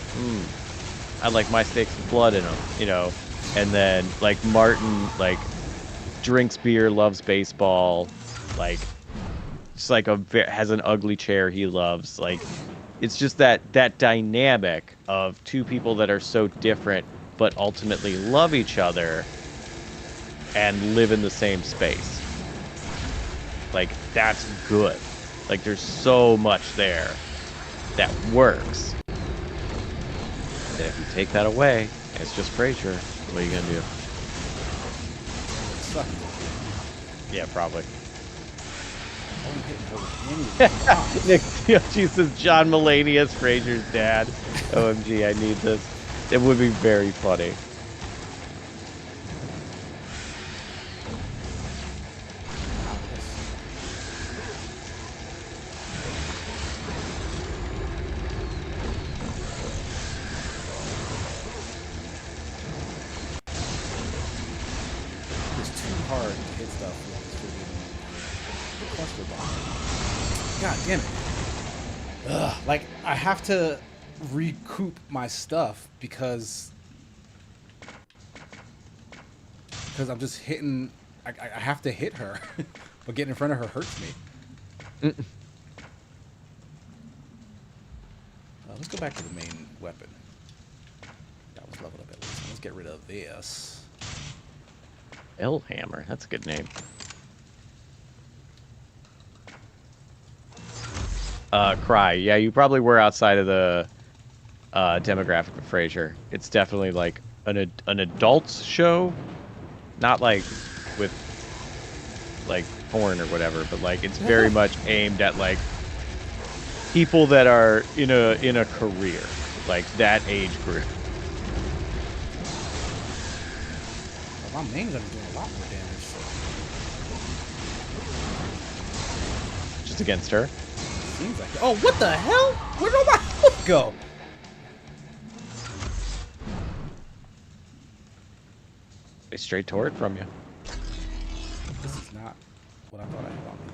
like my steaks with blood in them, you know. And then like Martin like drinks beer, loves baseball, like just like has an ugly chair he loves. Like it's just that dynamic of two people that are so different but ultimately love each other and live in the same space. Like that's good. Like there's so much there that works. And if you take that away, and it's just Frasier, what are you gonna do? Suck. Yeah, probably. Oh, Nick she says John Mulaney as Frasier's dad. OMG, I need this. It would be very funny. It's too hard to hit stuff with this freaking cluster bomb. God damn it. Ugh, like, I have to recoup my stuff because I'm just hitting. I have to hit her, but getting in front of her hurts me. Let's go back to the main weapon. That was leveled up at least. Let's get rid of this. L-Hammer, that's a good name. Cry. Yeah, you probably were outside of the demographic of Frasier. It's definitely like an adult's show, not like with like porn or whatever, but like it's very much aimed at like people that are in a career, like that age group. Well, my main gun is doing a lot more damage. So. Just against her. Seems like it. Oh, what the hell? Where did my health go? They straight tore it from you. This is not what I thought I had on me.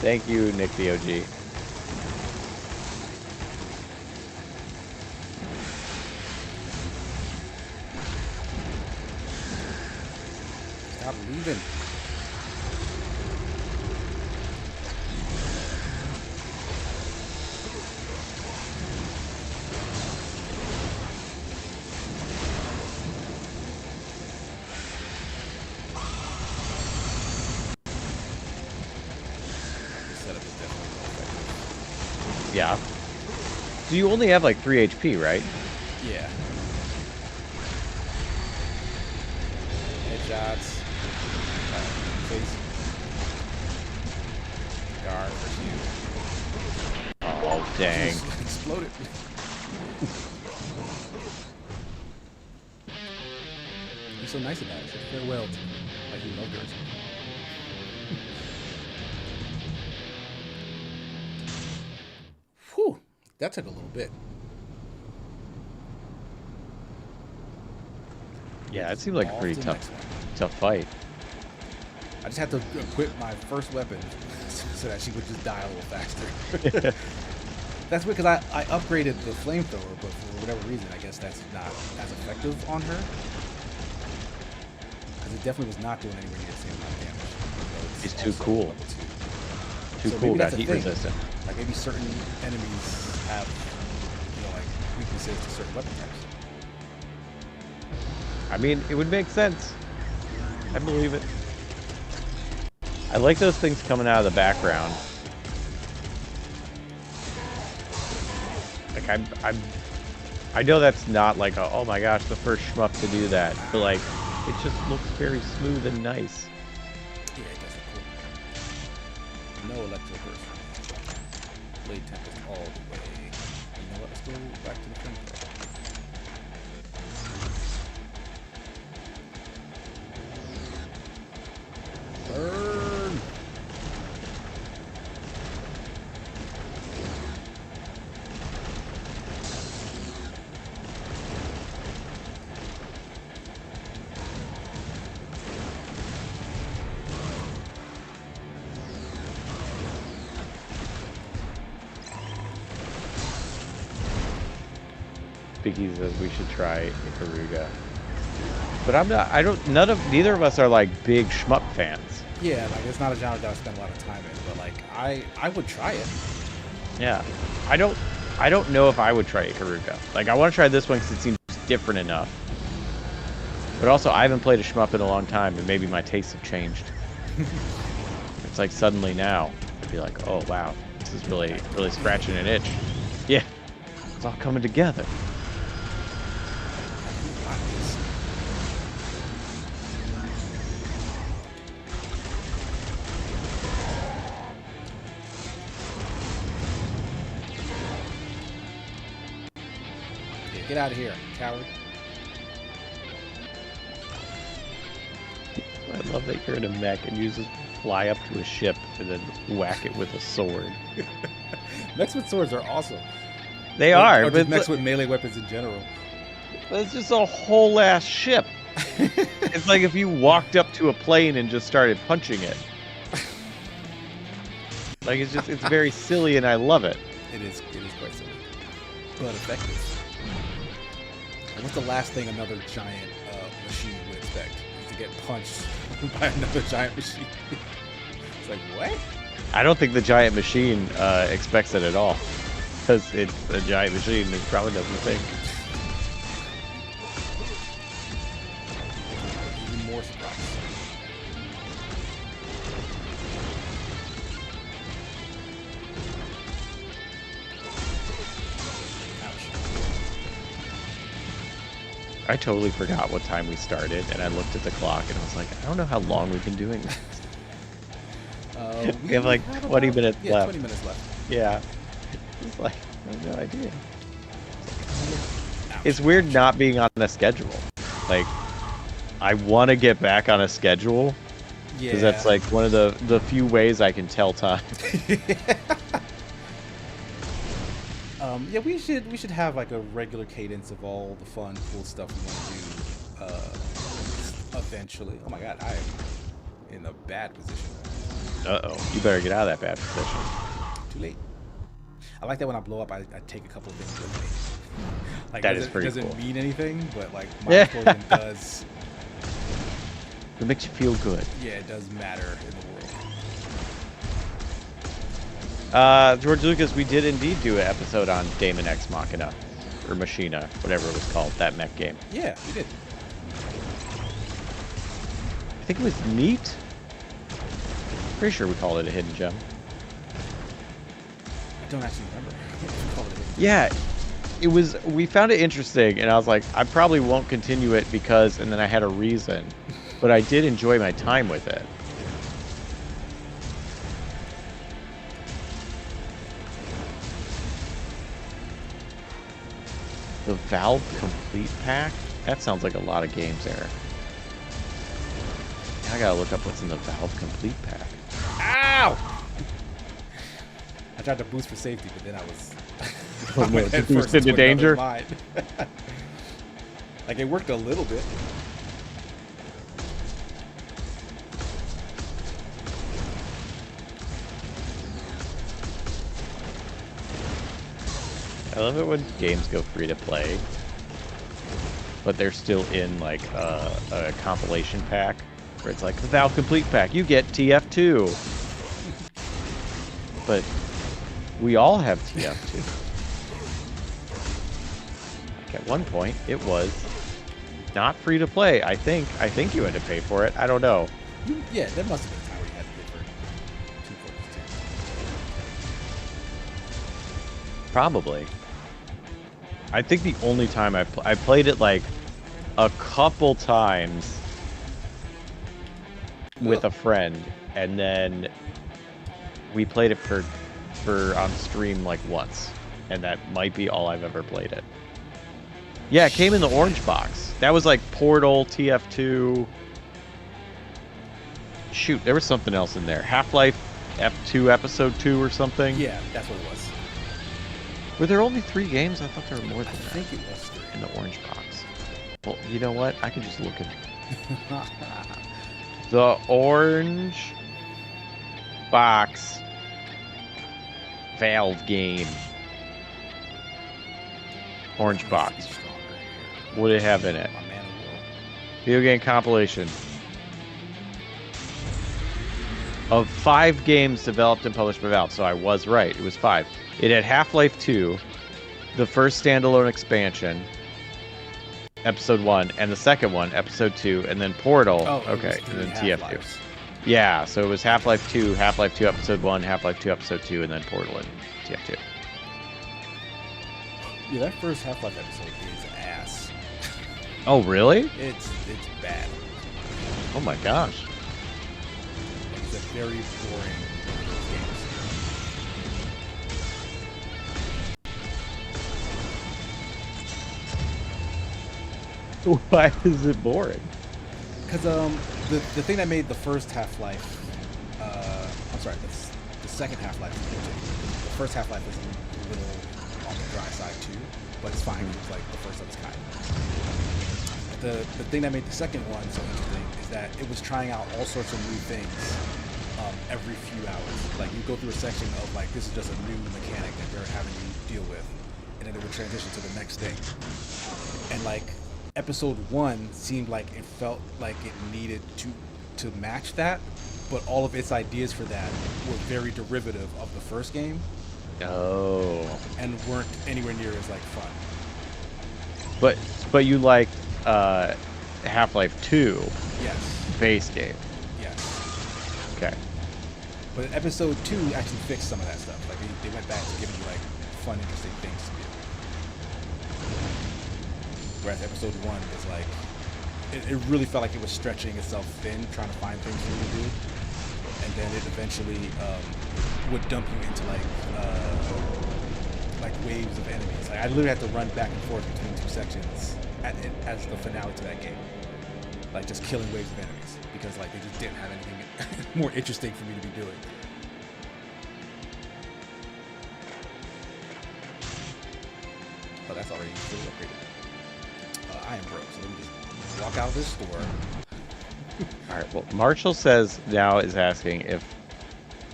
Thank you, Nick the OG. Stop leaving. Yeah. So you only have like 3 HP, right? Yeah. Headshots. Face. Guard for you. Oh, dang. Exploded. You're so nice about it. Farewell to me. Like you loved her or something. Whew. That took a little bit. Yeah, it seemed like a pretty tough fight. I just had to equip my first weapon so that she would just die a little faster. That's because I upgraded the flamethrower, but for whatever reason, I guess that's not as effective on her. Because it definitely was not doing anywhere near the same amount of damage. He's too cool. Too So cool, maybe got that's a heat thing. resistant. Like maybe certain enemies have, like weaknesses to certain weapon types. I mean, it would make sense. I believe it. I like those things coming out of the background. Like I know that's not like a, oh my gosh, the first shmup to do that, but like it just looks very smooth and nice. Yeah, it does look cool. No electro burst. Blade tempest all the way. You know what? Let's go back to the front. Burn! Biggie says we should try Ikaruga. But neither of us are like big shmup fans. Yeah, like it's not a genre that I spend a lot of time in, but like I would try it. Yeah. I don't know if I would try Ikaruga. Like I want to try this one because it seems different enough. But also I haven't played a shmup in a long time and maybe my tastes have changed. It's like suddenly now I'd be like, oh wow, this is really scratching an itch. Yeah. It's all coming together. Get out of here, coward. I love that you're in a mech and you just fly up to a ship and then whack it with a sword. Mechs with swords are awesome. They are, or but mechs with melee weapons in general. it's just a whole ass ship. It's like if you walked up to a plane and just started punching it. Like it's very silly and I love it. It is quite silly, but effective. And what's the last thing another giant machine would expect? Is to get punched by another giant machine. It's like, what? I don't think the giant machine expects it at all. Because it's a giant machine and it probably doesn't think. Even more surprised. I totally forgot what time we started, and I looked at the clock, and I was like, I don't know how long we've been doing this. We have like 20 minutes left. 20 minutes left. Yeah. It's like, I have no idea. It's weird not being on a schedule. Like, I want to get back on a schedule. Yeah. Because that's like one of the few ways I can tell time. Yeah, we should have like a regular cadence of all the fun, cool stuff we want to do eventually. Oh my god, I am in a bad position. Uh-oh. You better get out of that bad position. Too late. I like that when I blow up, I take a couple of things with me. Like, That is pretty doesn't cool. mean anything, but like my explosion does. It makes you feel good. Yeah, it does matter in the world. George Lucas, we did indeed do an episode on Daemon X Machina, or Machina, whatever it was called, that mech game. Yeah, we did. I think it was neat. Pretty sure we called it a hidden gem. I don't actually remember. We called it a- Yeah, it was. We found it interesting, and I was like, I probably won't continue it because, and then I had a reason, but I did enjoy my time with it. The Valve Complete Pack? That sounds like a lot of games there. I gotta look up what's in the Valve Complete Pack. Ow! I tried to boost for safety, but then I was. Oh, no, head you first boosted into to danger? another mine. Like it worked a little bit. I love it when games go free to play, but they're still in like a compilation pack where it's like the Valve Complete Pack. You get TF2. but we all have TF2. Like at one point, it was not free to play. I think you had to pay for it. I don't know. Yeah, there must have been a time where you had to pay for it. 242. Probably. I think the only time I played it like a couple times with a friend, and then we played it for on stream like once, and that might be all I've ever played it. Yeah, it came in the orange box. That was like Portal, TF2. Shoot, there was something else in there. Half-Life F2 Episode 2 or something. Yeah, that's what it was. Were there only 3 games? I thought there were more than that. I think it was 3. In the orange box. Well, you know what? I can just look at the orange box Valve game. Orange box. What did it have in it? Video game compilation. Of 5 games developed and published by Valve. So I was right. It was 5. It had Half-Life 2, the first standalone expansion, Episode 1, and the second one, Episode 2, and then Portal. Oh, okay, and then TF2. Half-Lives. Yeah, so it was Half-Life 2, Half-Life 2 Episode 1, Half-Life 2 Episode 2, and then Portal and TF2. Yeah, that first Half-Life episode is ass. Oh, really? It's bad. Oh my gosh. It's a very boring one of those games. Why is it boring? Because the thing that made the first Half-Life, I'm sorry, the second Half-Life, the first Half-Life is a little on the dry side too, but it's fine. It's like the first of its kind. The thing that made the second one so interesting is that it was trying out all sorts of new things every few hours. Like you go through a section of like this is just a new mechanic that they're having you deal with, and then it would transition to the next thing. And like Episode 1 seemed like it felt like it needed to match that, but all of its ideas for that were very derivative of the first game. Oh. And weren't anywhere near as like fun. But you liked Half-Life 2 Yes. base game. Yes. Okay. But Episode 2 actually fixed some of that stuff. Like they went back to giving you like fun, interesting things to do. Whereas Episode 1 was like, it really felt like it was stretching itself thin, trying to find things for you to do. And then it eventually would dump you into like waves of enemies. Like I literally had to run back and forth between 2 sections as the finale to that game. Like just killing waves of enemies because like they just didn't have anything more interesting for me to be doing. Oh, that's already fully upgraded. I am broke, so let me just walk out of this store. All right. Well, Marshall is asking if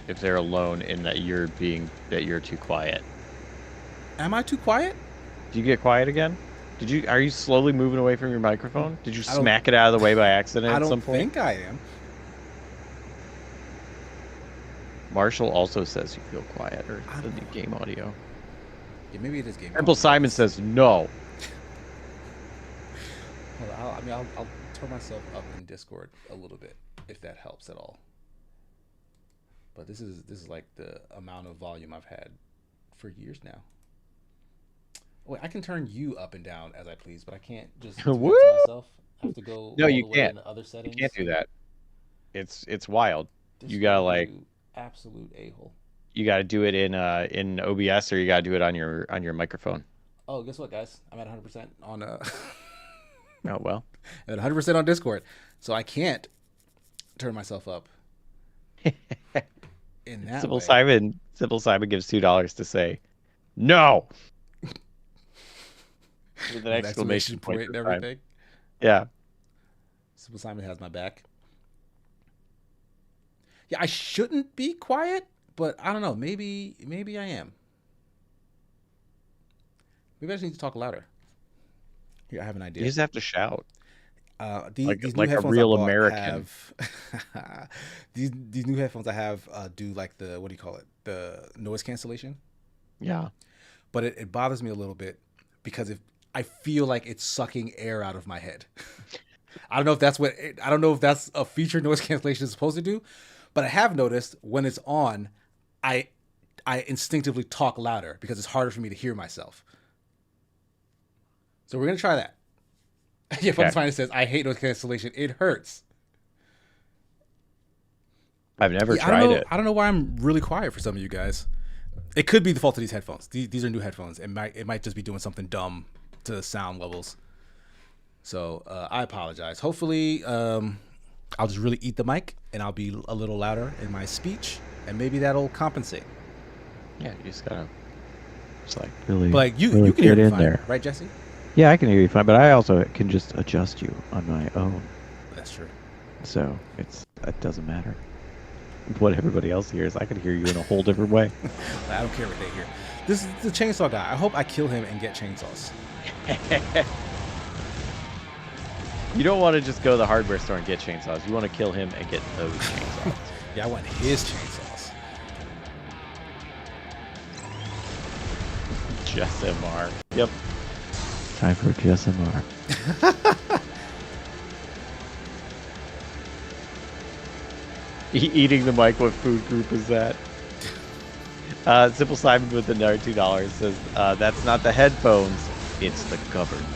they're alone in that you're too quiet. Am I too quiet? Do you get quiet again? Are you slowly moving away from your microphone? Did you smack it out of the way by accident at some point? I don't think I am. Marshall also says you feel quiet, or the new game audio. Yeah, maybe it is game. Temple Simon says no. Well, I'll turn myself up in Discord a little bit if that helps at all. But this is like the amount of volume I've had for years now. Wait, I can turn you up and down as I please, but I can't just do that to myself. I have to go No, all you the way can't. into other settings. You can't do that. It's wild. This You gotta like absolute a-hole. you gotta do it in OBS, or you gotta do it on your microphone. Oh, guess what, guys? I'm at 100% on Oh well. at 100% on Discord, so I can't turn myself up in that Simple way. Simon gives $2 to say no. With an exclamation point and this time. everything. Yeah. Simple Simon has my back. Yeah, I shouldn't be quiet, but I don't know. Maybe I am. Maybe I just need to talk louder. Here, I have an idea. You just have to shout. These new like a headphones I real bought American. have these new headphones I have do like the what do you call it, the noise cancellation, Yeah. but it bothers me a little bit because if I feel like it's sucking air out of my head. I don't know if that's a feature noise cancellation is supposed to do, but I have noticed when it's on, I I instinctively talk louder because it's harder for me to hear myself. So we're gonna try that. Yeah, Fun Okay. Finance says I hate noise cancellation. It hurts. I've never Yeah, I don't tried know. it. I don't know why I'm really quiet for some of you guys. It could be the fault of these headphones. These are new headphones. It might just be doing something dumb to the sound levels. So I apologize. Hopefully, I'll just really eat the mic and I'll be a little louder in my speech, and maybe that'll compensate. Yeah, you just gotta just like really, But like you really can hear get me in fine, there. right, Jesse? Yeah, I can hear you fine, but I also can just adjust you on my own. That's true. So it doesn't matter what everybody else hears. I can hear you in a whole different way. I don't care what they hear. This is the chainsaw guy. I hope I kill him and get chainsaws. You don't want to just go to the hardware store and get chainsaws. You want to kill him and get those chainsaws. Yeah, I want his chainsaws. Just MR. Yep. Time for just MR. Eating the mic, what food group is that? Simple Simon with another $2 says, that's not the headphones, it's the government.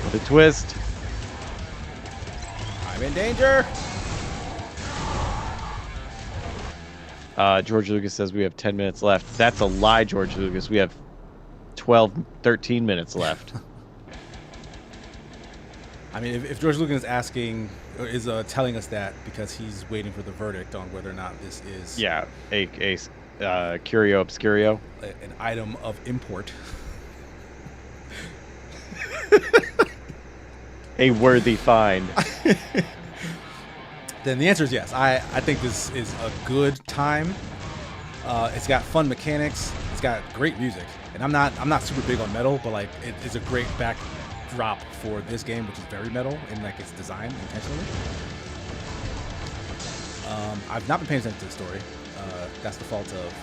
Oh The twist. no. I'm in danger. George Lucas says we have 10 minutes left. That's a lie, George Lucas. We have 13 minutes left. I mean, if George Lucas is asking, or is telling us that because he's waiting for the verdict on whether or not this is Yeah, a curio obscurio. an item of import. A worthy find. Then the answer is yes. I think this is a good time. It's got fun mechanics. It's got great music, and I'm not super big on metal, but like it is a great backdrop for this game, which is very metal in like its design intentionally. I've not been paying attention to the story. That's the fault of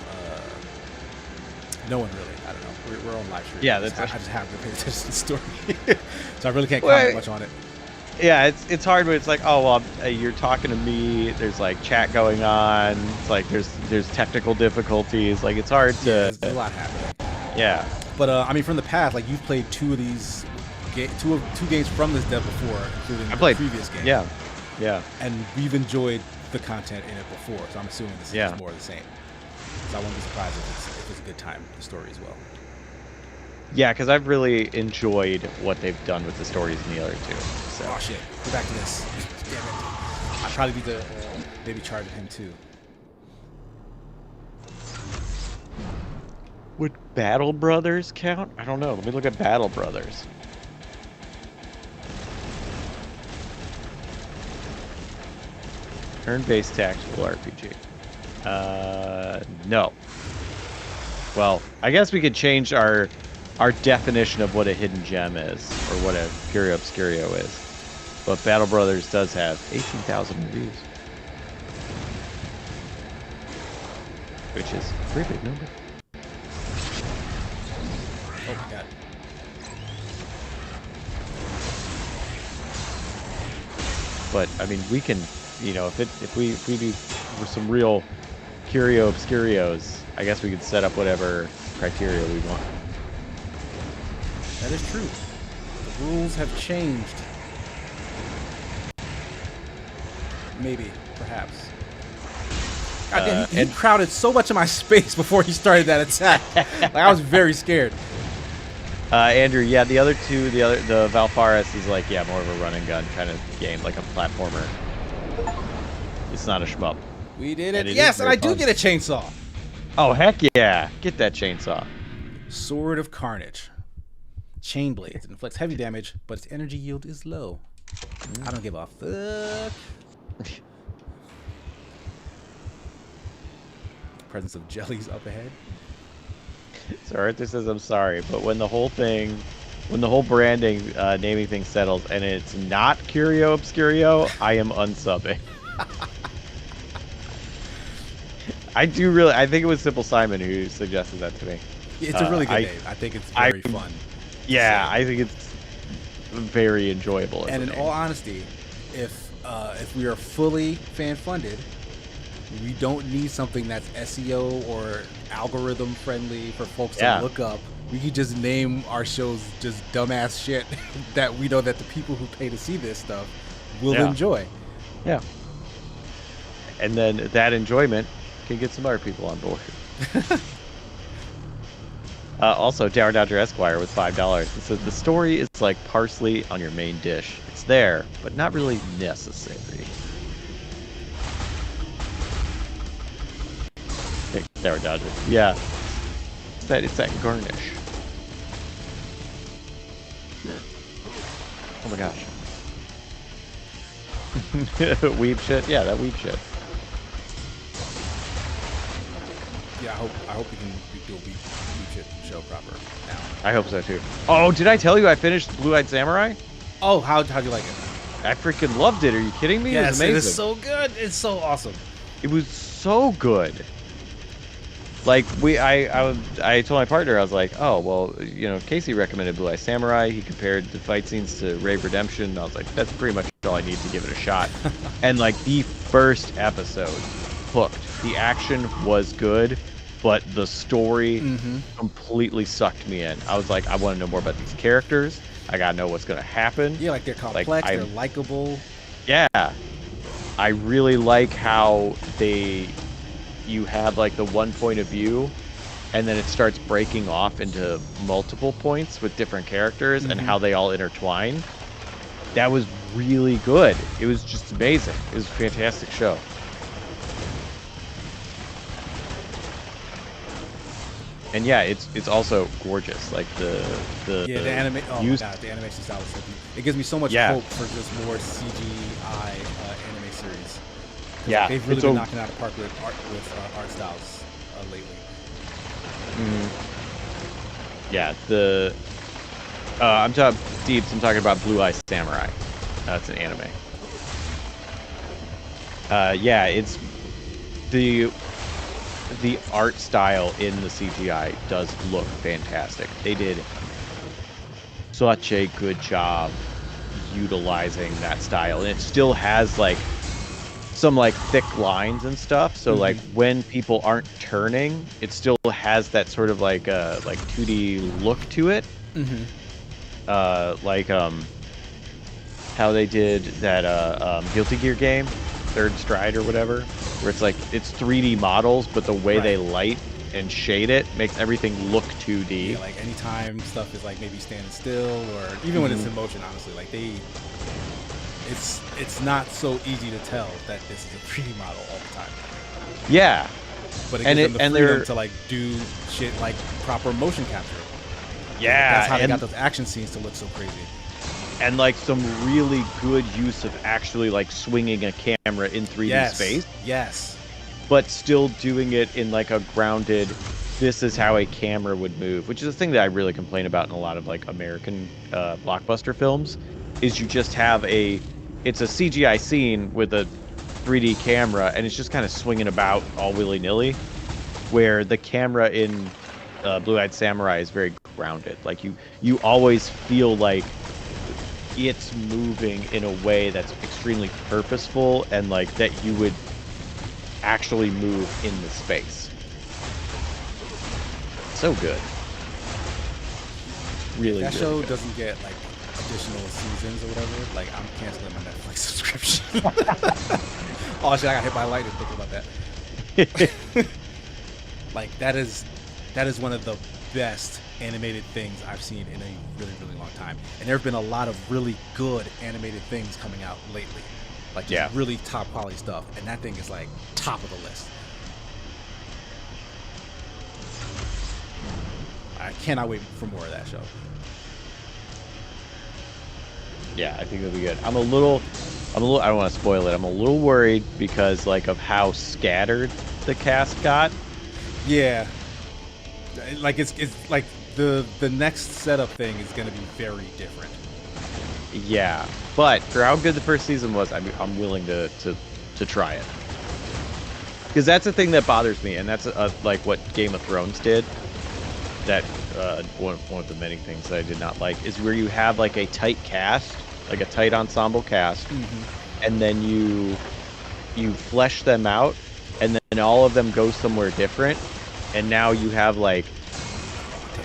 no one really. I don't know. We're on live stream. Yeah, I that's just haven't been paying attention to the story, so I really can't comment much on it. Yeah, it's hard when it's like, oh well, you're talking to me. There's like chat going on. It's like there's technical difficulties. Like it's hard to. There's a lot happening. Yeah. But I mean, from the past, like you've played two of these, two games from this dev before, including I played the previous game. Yeah. Yeah. And we've enjoyed the content in it before, so I'm assuming this Yeah. is more of the same. So I wouldn't be surprised if it's a good time, the story as well. Yeah, because I've really enjoyed what they've done with the stories in the other two. So. Oh shit! Go back to this. Damn it! I probably need to maybe charge him too. Would Battle Brothers count? I don't know. Let me look at Battle Brothers. Turn-based tactical RPG. No. Well, I guess we could change our definition of what a hidden gem is, or what a curio obscurio is. But Battle Brothers does have 18,000 reviews, which is a pretty big number. Oh my god! But I mean, we can, you know, if we do some real curio obscurios, I guess we could set up whatever criteria we want. That is true. The rules have changed. Maybe, perhaps. God damn, he crowded so much of my space before he started that attack. Like I was very scared. Andrew, yeah, the other two, the Valfaris is like, yeah, more of a run and gun kind of game, like a platformer. It's not a shmup. We did it. And Yes, and I do fun. get a chainsaw. Oh heck yeah! Get that chainsaw. Sword of Carnage. Chain blades. It inflicts heavy damage, but its energy yield is low. I don't give a fuck. Presence of jellies up ahead. So Arthur says, I'm sorry, but when the whole thing when the whole branding, naming thing settles, and it's not Curio Obscurio, I am unsubbing. I think it was Simple Simon who suggested that to me. It's a really good name. I think it's very fun. Yeah, I think it's very enjoyable. And in all honesty, if we are fully fan funded, we don't need something that's SEO or algorithm friendly for folks to look up. We can just name our shows just dumbass shit that we know that the people who pay to see this stuff will enjoy. Yeah. And then that enjoyment can get some other people on board. Also, Dower Dodger Esquire with $5. It says the story is like parsley on your main dish. It's there, but not really necessary. Hey, Dower Dodger. Yeah. It's that garnish. Oh my gosh. Weeb shit? Yeah, that weeb shit. Yeah, I hope we can do a weeb shit show proper now. I hope so too. Oh, did I tell you I finished Blue-Eyed Samurai? Oh, how'd you like it? I freaking loved it. Are you kidding me? Yes, it was amazing. It is so good. It's so awesome. It was so good. Like I told my partner, I was like, oh well, Casey recommended Blue Eye Samurai. He compared the fight scenes to Rave Redemption. I was like, that's pretty much all I need to give it a shot. And like the first episode, hooked. The action was good, but the story completely sucked me in. I was like, I want to know more about these characters. I gotta know what's gonna happen. Yeah, like they're complex. They're likable. Yeah, I really like how you have like the one point of view, and then it starts breaking off into multiple points with different characters and how they all intertwine. That was really good. It was just amazing. It was a fantastic show. And yeah, it's also gorgeous. Like the anime. Oh my god, the animation style is so beautiful. It gives me so much hope for just more CGI anime series. Yeah, they've really been knocking out the park with art styles lately. Yeah, I'm talking Deeps. I'm talking about Blue Eye Samurai. That's an anime. Yeah, it's the art style in the CGI does look fantastic. They did such a good job utilizing that style, and it still has like some like thick lines and stuff, so like when people aren't turning, it still has that sort of like 2D look to it. Like how they did that Guilty Gear game, Third Stride or whatever, where it's like it's 3D models, but the way they light and shade it makes everything look 2D. Yeah, like anytime stuff is like maybe standing still, or even when it's in motion, honestly, like it's not so easy to tell that this is a 3D model all the time. Yeah, but it gives them the freedom to like do shit like proper motion capture. Yeah, that's how they got those action scenes to look so crazy. And like some really good use of actually like swinging a camera in 3D space. Yes. But still doing it in like a grounded, this is how a camera would move, which is a thing that I really complain about in a lot of like American blockbuster films, is you just have it's a CGI scene with a 3D camera and it's just kind of swinging about all willy-nilly, where the camera in Blue-Eyed Samurai is very grounded. Like you always feel like it's moving in a way that's extremely purposeful and like that you would actually move in the space. So good. Really that really show good. Doesn't get like additional seasons or whatever. Like I'm canceling my Netflix subscription. Oh shit, I got hit by lightning thinking about that. Like that is one of the best animated things I've seen in a really, really long time. And there have been a lot of really good animated things coming out lately. Like just really top quality stuff. And that thing is like top of the list. I cannot wait for more of that show. Yeah, I think it'll be good. I'm a little I don't want to spoil it. I'm a little worried because like of how scattered the cast got. Yeah. Like it's like the next setup thing is going to be very different. Yeah, but for how good the first season was, I'm willing to try it. Because that's the thing that bothers me, and that's like what Game of Thrones did. That one of the many things that I did not like is where you have like a tight cast, like a tight ensemble cast, and then you flesh them out, and then all of them go somewhere different, and now you have like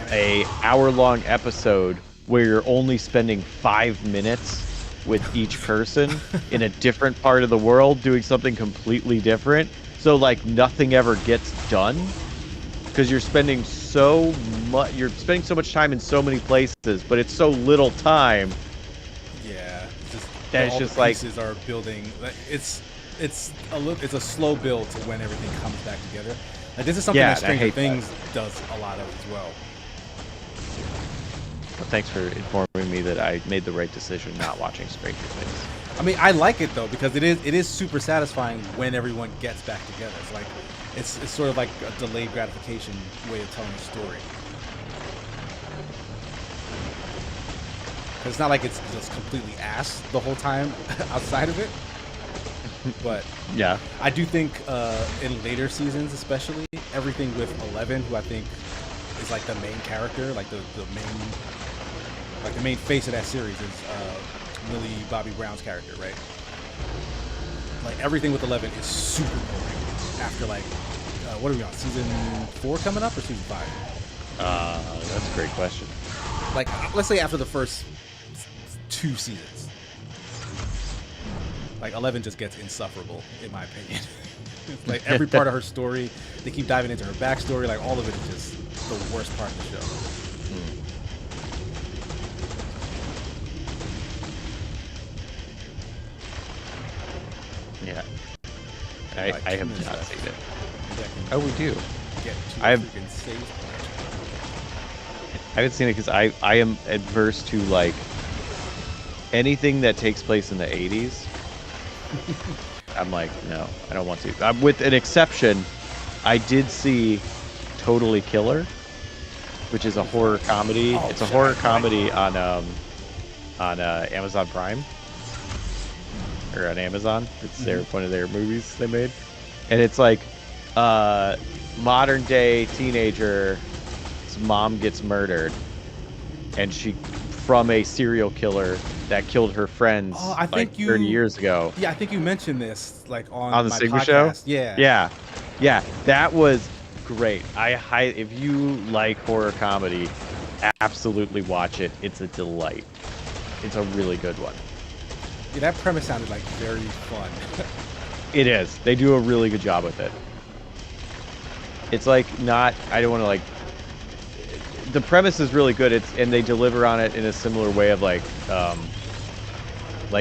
a hour-long episode where you're only spending 5 minutes with each person in a different part of the world doing something completely different. So like nothing ever gets done because you're spending so much time in so many places, but it's so little time. Yeah, it's just like pieces are building. It's a slow build to when everything comes back together. Like this is something that Stranger Things does a lot of as well. Well, thanks for informing me that I made the right decision not watching Stranger Things. I mean, I like it though because it is super satisfying when everyone gets back together. It's like it's sort of like a delayed gratification way of telling a story. It's not like it's just completely ass the whole time outside of it. But yeah, I do think in later seasons, especially everything with 11, who I think is like the main character, like the main face of that series is Millie Bobby Brown's character, right? Like everything with 11 is super boring. After like, what are we on? Season 4 coming up or season 5? That's a great question. Like, let's say after the first 2 seasons. Like 11 just gets insufferable, in my opinion. Like every part of her story, they keep diving into her backstory. Like all of it is just the worst part of the show. Yeah, I have not seen it. Oh, we do. I I haven't seen it because I am adverse to like anything that takes place in the 80s. I'm like, no, I don't want to. With an exception, I did see Totally Killer, which is a horror comedy. It's a horror comedy on Amazon Prime. Or on Amazon. It's one of their movies they made. And it's like modern day teenager's mom gets murdered, and she from a serial killer that killed her friends like 30 years ago. Yeah, I think you mentioned this like on the my Sigma podcast. Show. Yeah, that was great. If you like horror comedy, absolutely watch it. It's a delight. It's a really good one. Yeah, that premise sounded like very fun. It is. They do a really good job with it. It's like not. I don't want to like. The premise is really good. And they deliver on it in a similar way of like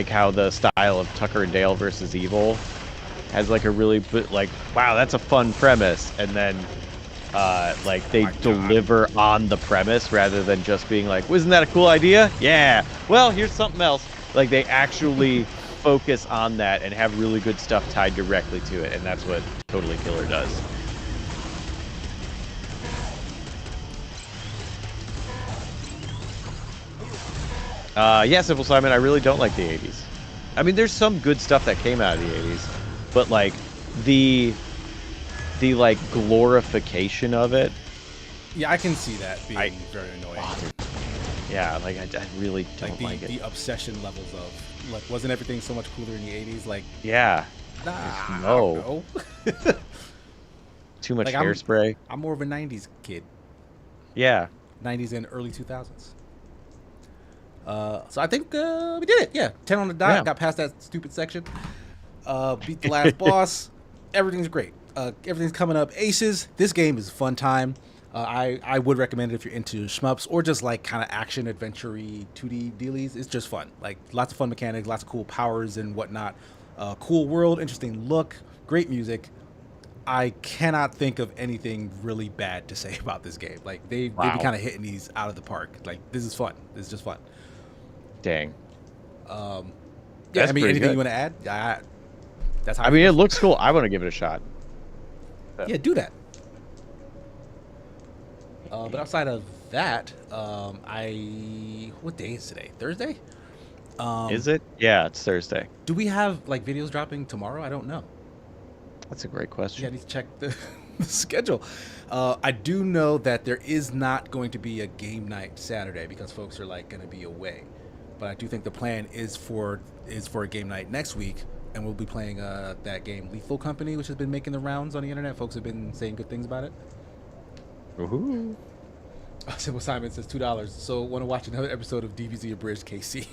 how the style of Tucker and Dale versus Evil has like a really like, wow, that's a fun premise, and then like they deliver on the premise rather than just being like, wasn't that a cool idea? Yeah. Well, here's something else. Like they actually focus on that and have really good stuff tied directly to it, and that's what Totally Killer does. Yeah, Simple Simon, I really don't like the 80s. I mean, there's some good stuff that came out of the 80s, but like the like glorification of it. Yeah, I can see that being very annoying. Yeah, like I really don't like it. The obsession levels of like, wasn't everything so much cooler in the 80s? Like, yeah, no. Too much hairspray. I'm more of a 90s kid. Yeah, 90s and early 2000s. So I think we did it. Yeah, 10 on the dot. Yeah. Got past that stupid section. Beat the last boss. Everything's great. Everything's coming up. Aces. This game is a fun time. I would recommend it if you're into shmups or just like kind of action adventure-y 2D dealies. It's just fun. Like lots of fun mechanics, lots of cool powers and whatnot. Cool world, interesting look, great music. I cannot think of anything really bad to say about this game. Like they be kind of hitting these out of the park. Like this is fun. This is just fun. Dang. Yeah, I mean, anything you want to add? That's how. I mean, it looks cool. I want to give it a shot. Yeah, do that. But outside of that, what day is today? Thursday? Is it? Yeah, it's Thursday. Do we have like videos dropping tomorrow? I don't know. That's a great Yeah, I question. need to check the, the schedule. I do know that there is not going to be a game night Saturday because folks are like going to be away. But I do think the plan is for a game night next week, and we'll be playing that game Lethal Company, which has been making the rounds on the internet. Folks have been saying good things about it. Woohoo! Simple Simon says $2. So want to watch another episode of DBZ Abridged KC?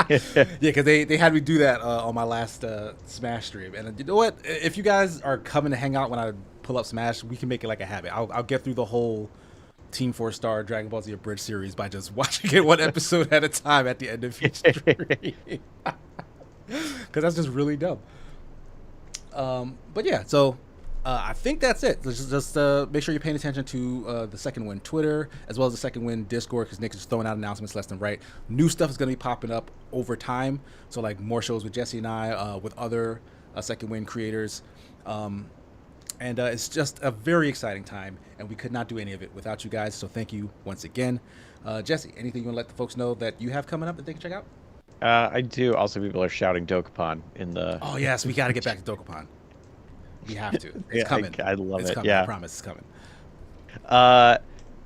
Yeah, because they had me do that on my last Smash stream, and you know what? If you guys are coming to hang out when I pull up Smash, we can make it like a habit. I'll get through the whole Team 4-Star Dragon Ball Z Abridged series by just watching it one episode at a time at the end of each stream, because that's just really dumb. But yeah, so I think that's it. Just make sure you're paying attention to the Second Wind Twitter as well as the Second Wind Discord, because Nick is throwing out announcements left and right. New stuff is going to be popping up over time. So like more shows with Jesse and I, with other Second Wind creators. And it's just a very exciting time, and we could not do any of it without you guys. So thank you once again. Jesse, anything you want to let the folks know that you have coming up that they can check out? I do. Also, people are shouting Dokapon in the. Oh yes, we got to get back to Dokapon. We have to. It's Yeah, coming. I love it's it. coming. Yeah. I promise it's coming.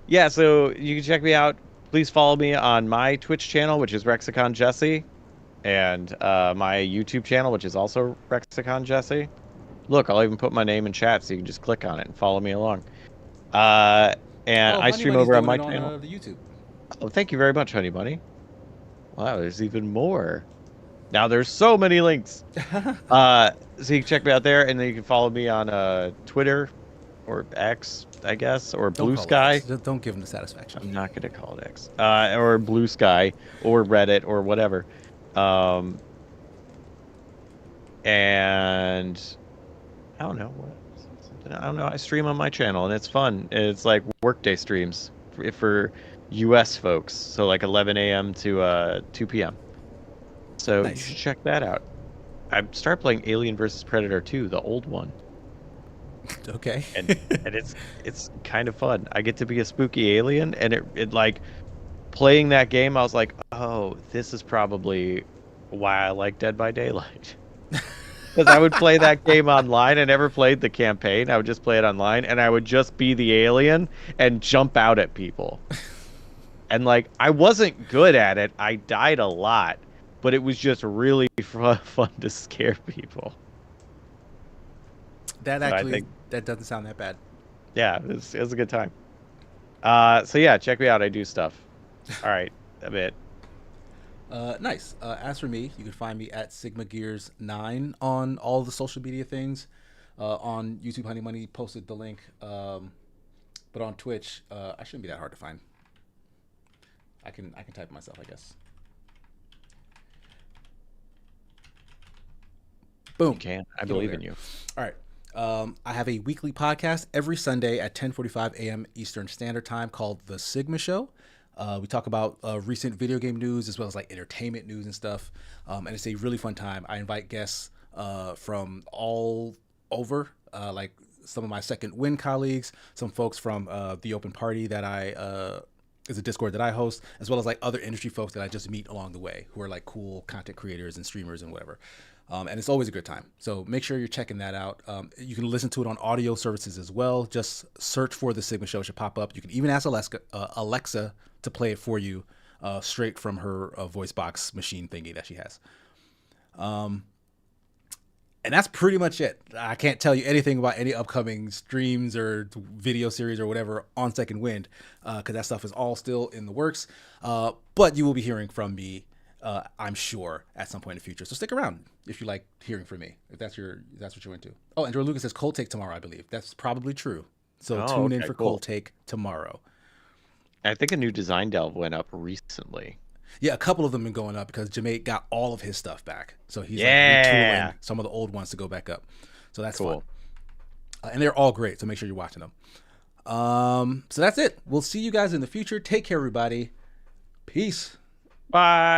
Yeah, so you can check me out. Please follow me on my Twitch channel, which is Rexicon Jesse, and my YouTube channel, which is also Rexicon Jesse. Look, I'll even put my name in chat, so you can just click on it and follow me along. And I stream over on my channel. On, the YouTube. Oh, thank you very much, Honey Bunny. Wow, there's even more. Now there's so many links. So you can check me out there, and then you can follow me on Twitter or X, I guess, or Blue Sky. Don't give them the satisfaction. I'm not going to call it X. Or Blue Sky, or Reddit, or whatever. And I don't know. I don't know. I stream on my channel, and it's fun. It's like workday streams for US folks. So like 11 a.m. to 2 p.m. So Nice. You should check that out. I started playing Alien vs. Predator 2, the old one. Okay. and it's kind of fun. I get to be a spooky alien, and it like playing that game, I was like, oh, this is probably why I like Dead by Daylight. Because I would play that game online. I never played the campaign. I would just play it online, and I would just be the alien and jump out at people. And like, I wasn't good at it. I died a lot, but it was just really fun to scare people. That actually, that doesn't sound that bad. Yeah, it was a good time. So yeah, check me out. I do stuff. All right, a bit. Nice. As for me, you can find me at Sigma Gears 9 on all the social media things. On YouTube, Honey Money posted the link. But on Twitch, I shouldn't be that hard to find. I can type it myself, I guess. Boom. You can. I believe in you. All right. I have a weekly podcast every Sunday at 10:45 a.m. Eastern Standard Time called The Sigma Show. We talk about recent video game news as well as like entertainment news and stuff. And it's a really fun time. I invite guests from all over, like some of my Second Wind colleagues, some folks from the Open Party that is a Discord that I host, as well as like other industry folks that I just meet along the way who are like cool content creators and streamers and whatever. And it's always a good time. So make sure you're checking that out. You can listen to it on audio services as well. Just search for The Sigma Show. It should pop up. You can even ask Alexa to play it for you straight from her voice box machine thingy that she has. And that's pretty much it. I can't tell you anything about any upcoming streams or video series or whatever on Second Wind, because that stuff is all still in the works. But you will be hearing from me, I'm sure, at some point in the future. So stick around if you like hearing from me, if that's what you're into. Oh, and Drew Lucas says Cold Take tomorrow, I believe. That's probably true. So tune in for cool. Cold Take tomorrow. I think a new design delve went up recently. Yeah, a couple of them have been going up because Jamae got all of his stuff back. So he's like retooling some of the old ones to go back up. So that's cool. Fun. And they're all great, so make sure you're watching them. So that's it. We'll see you guys in the future. Take care, everybody. Peace. Bye.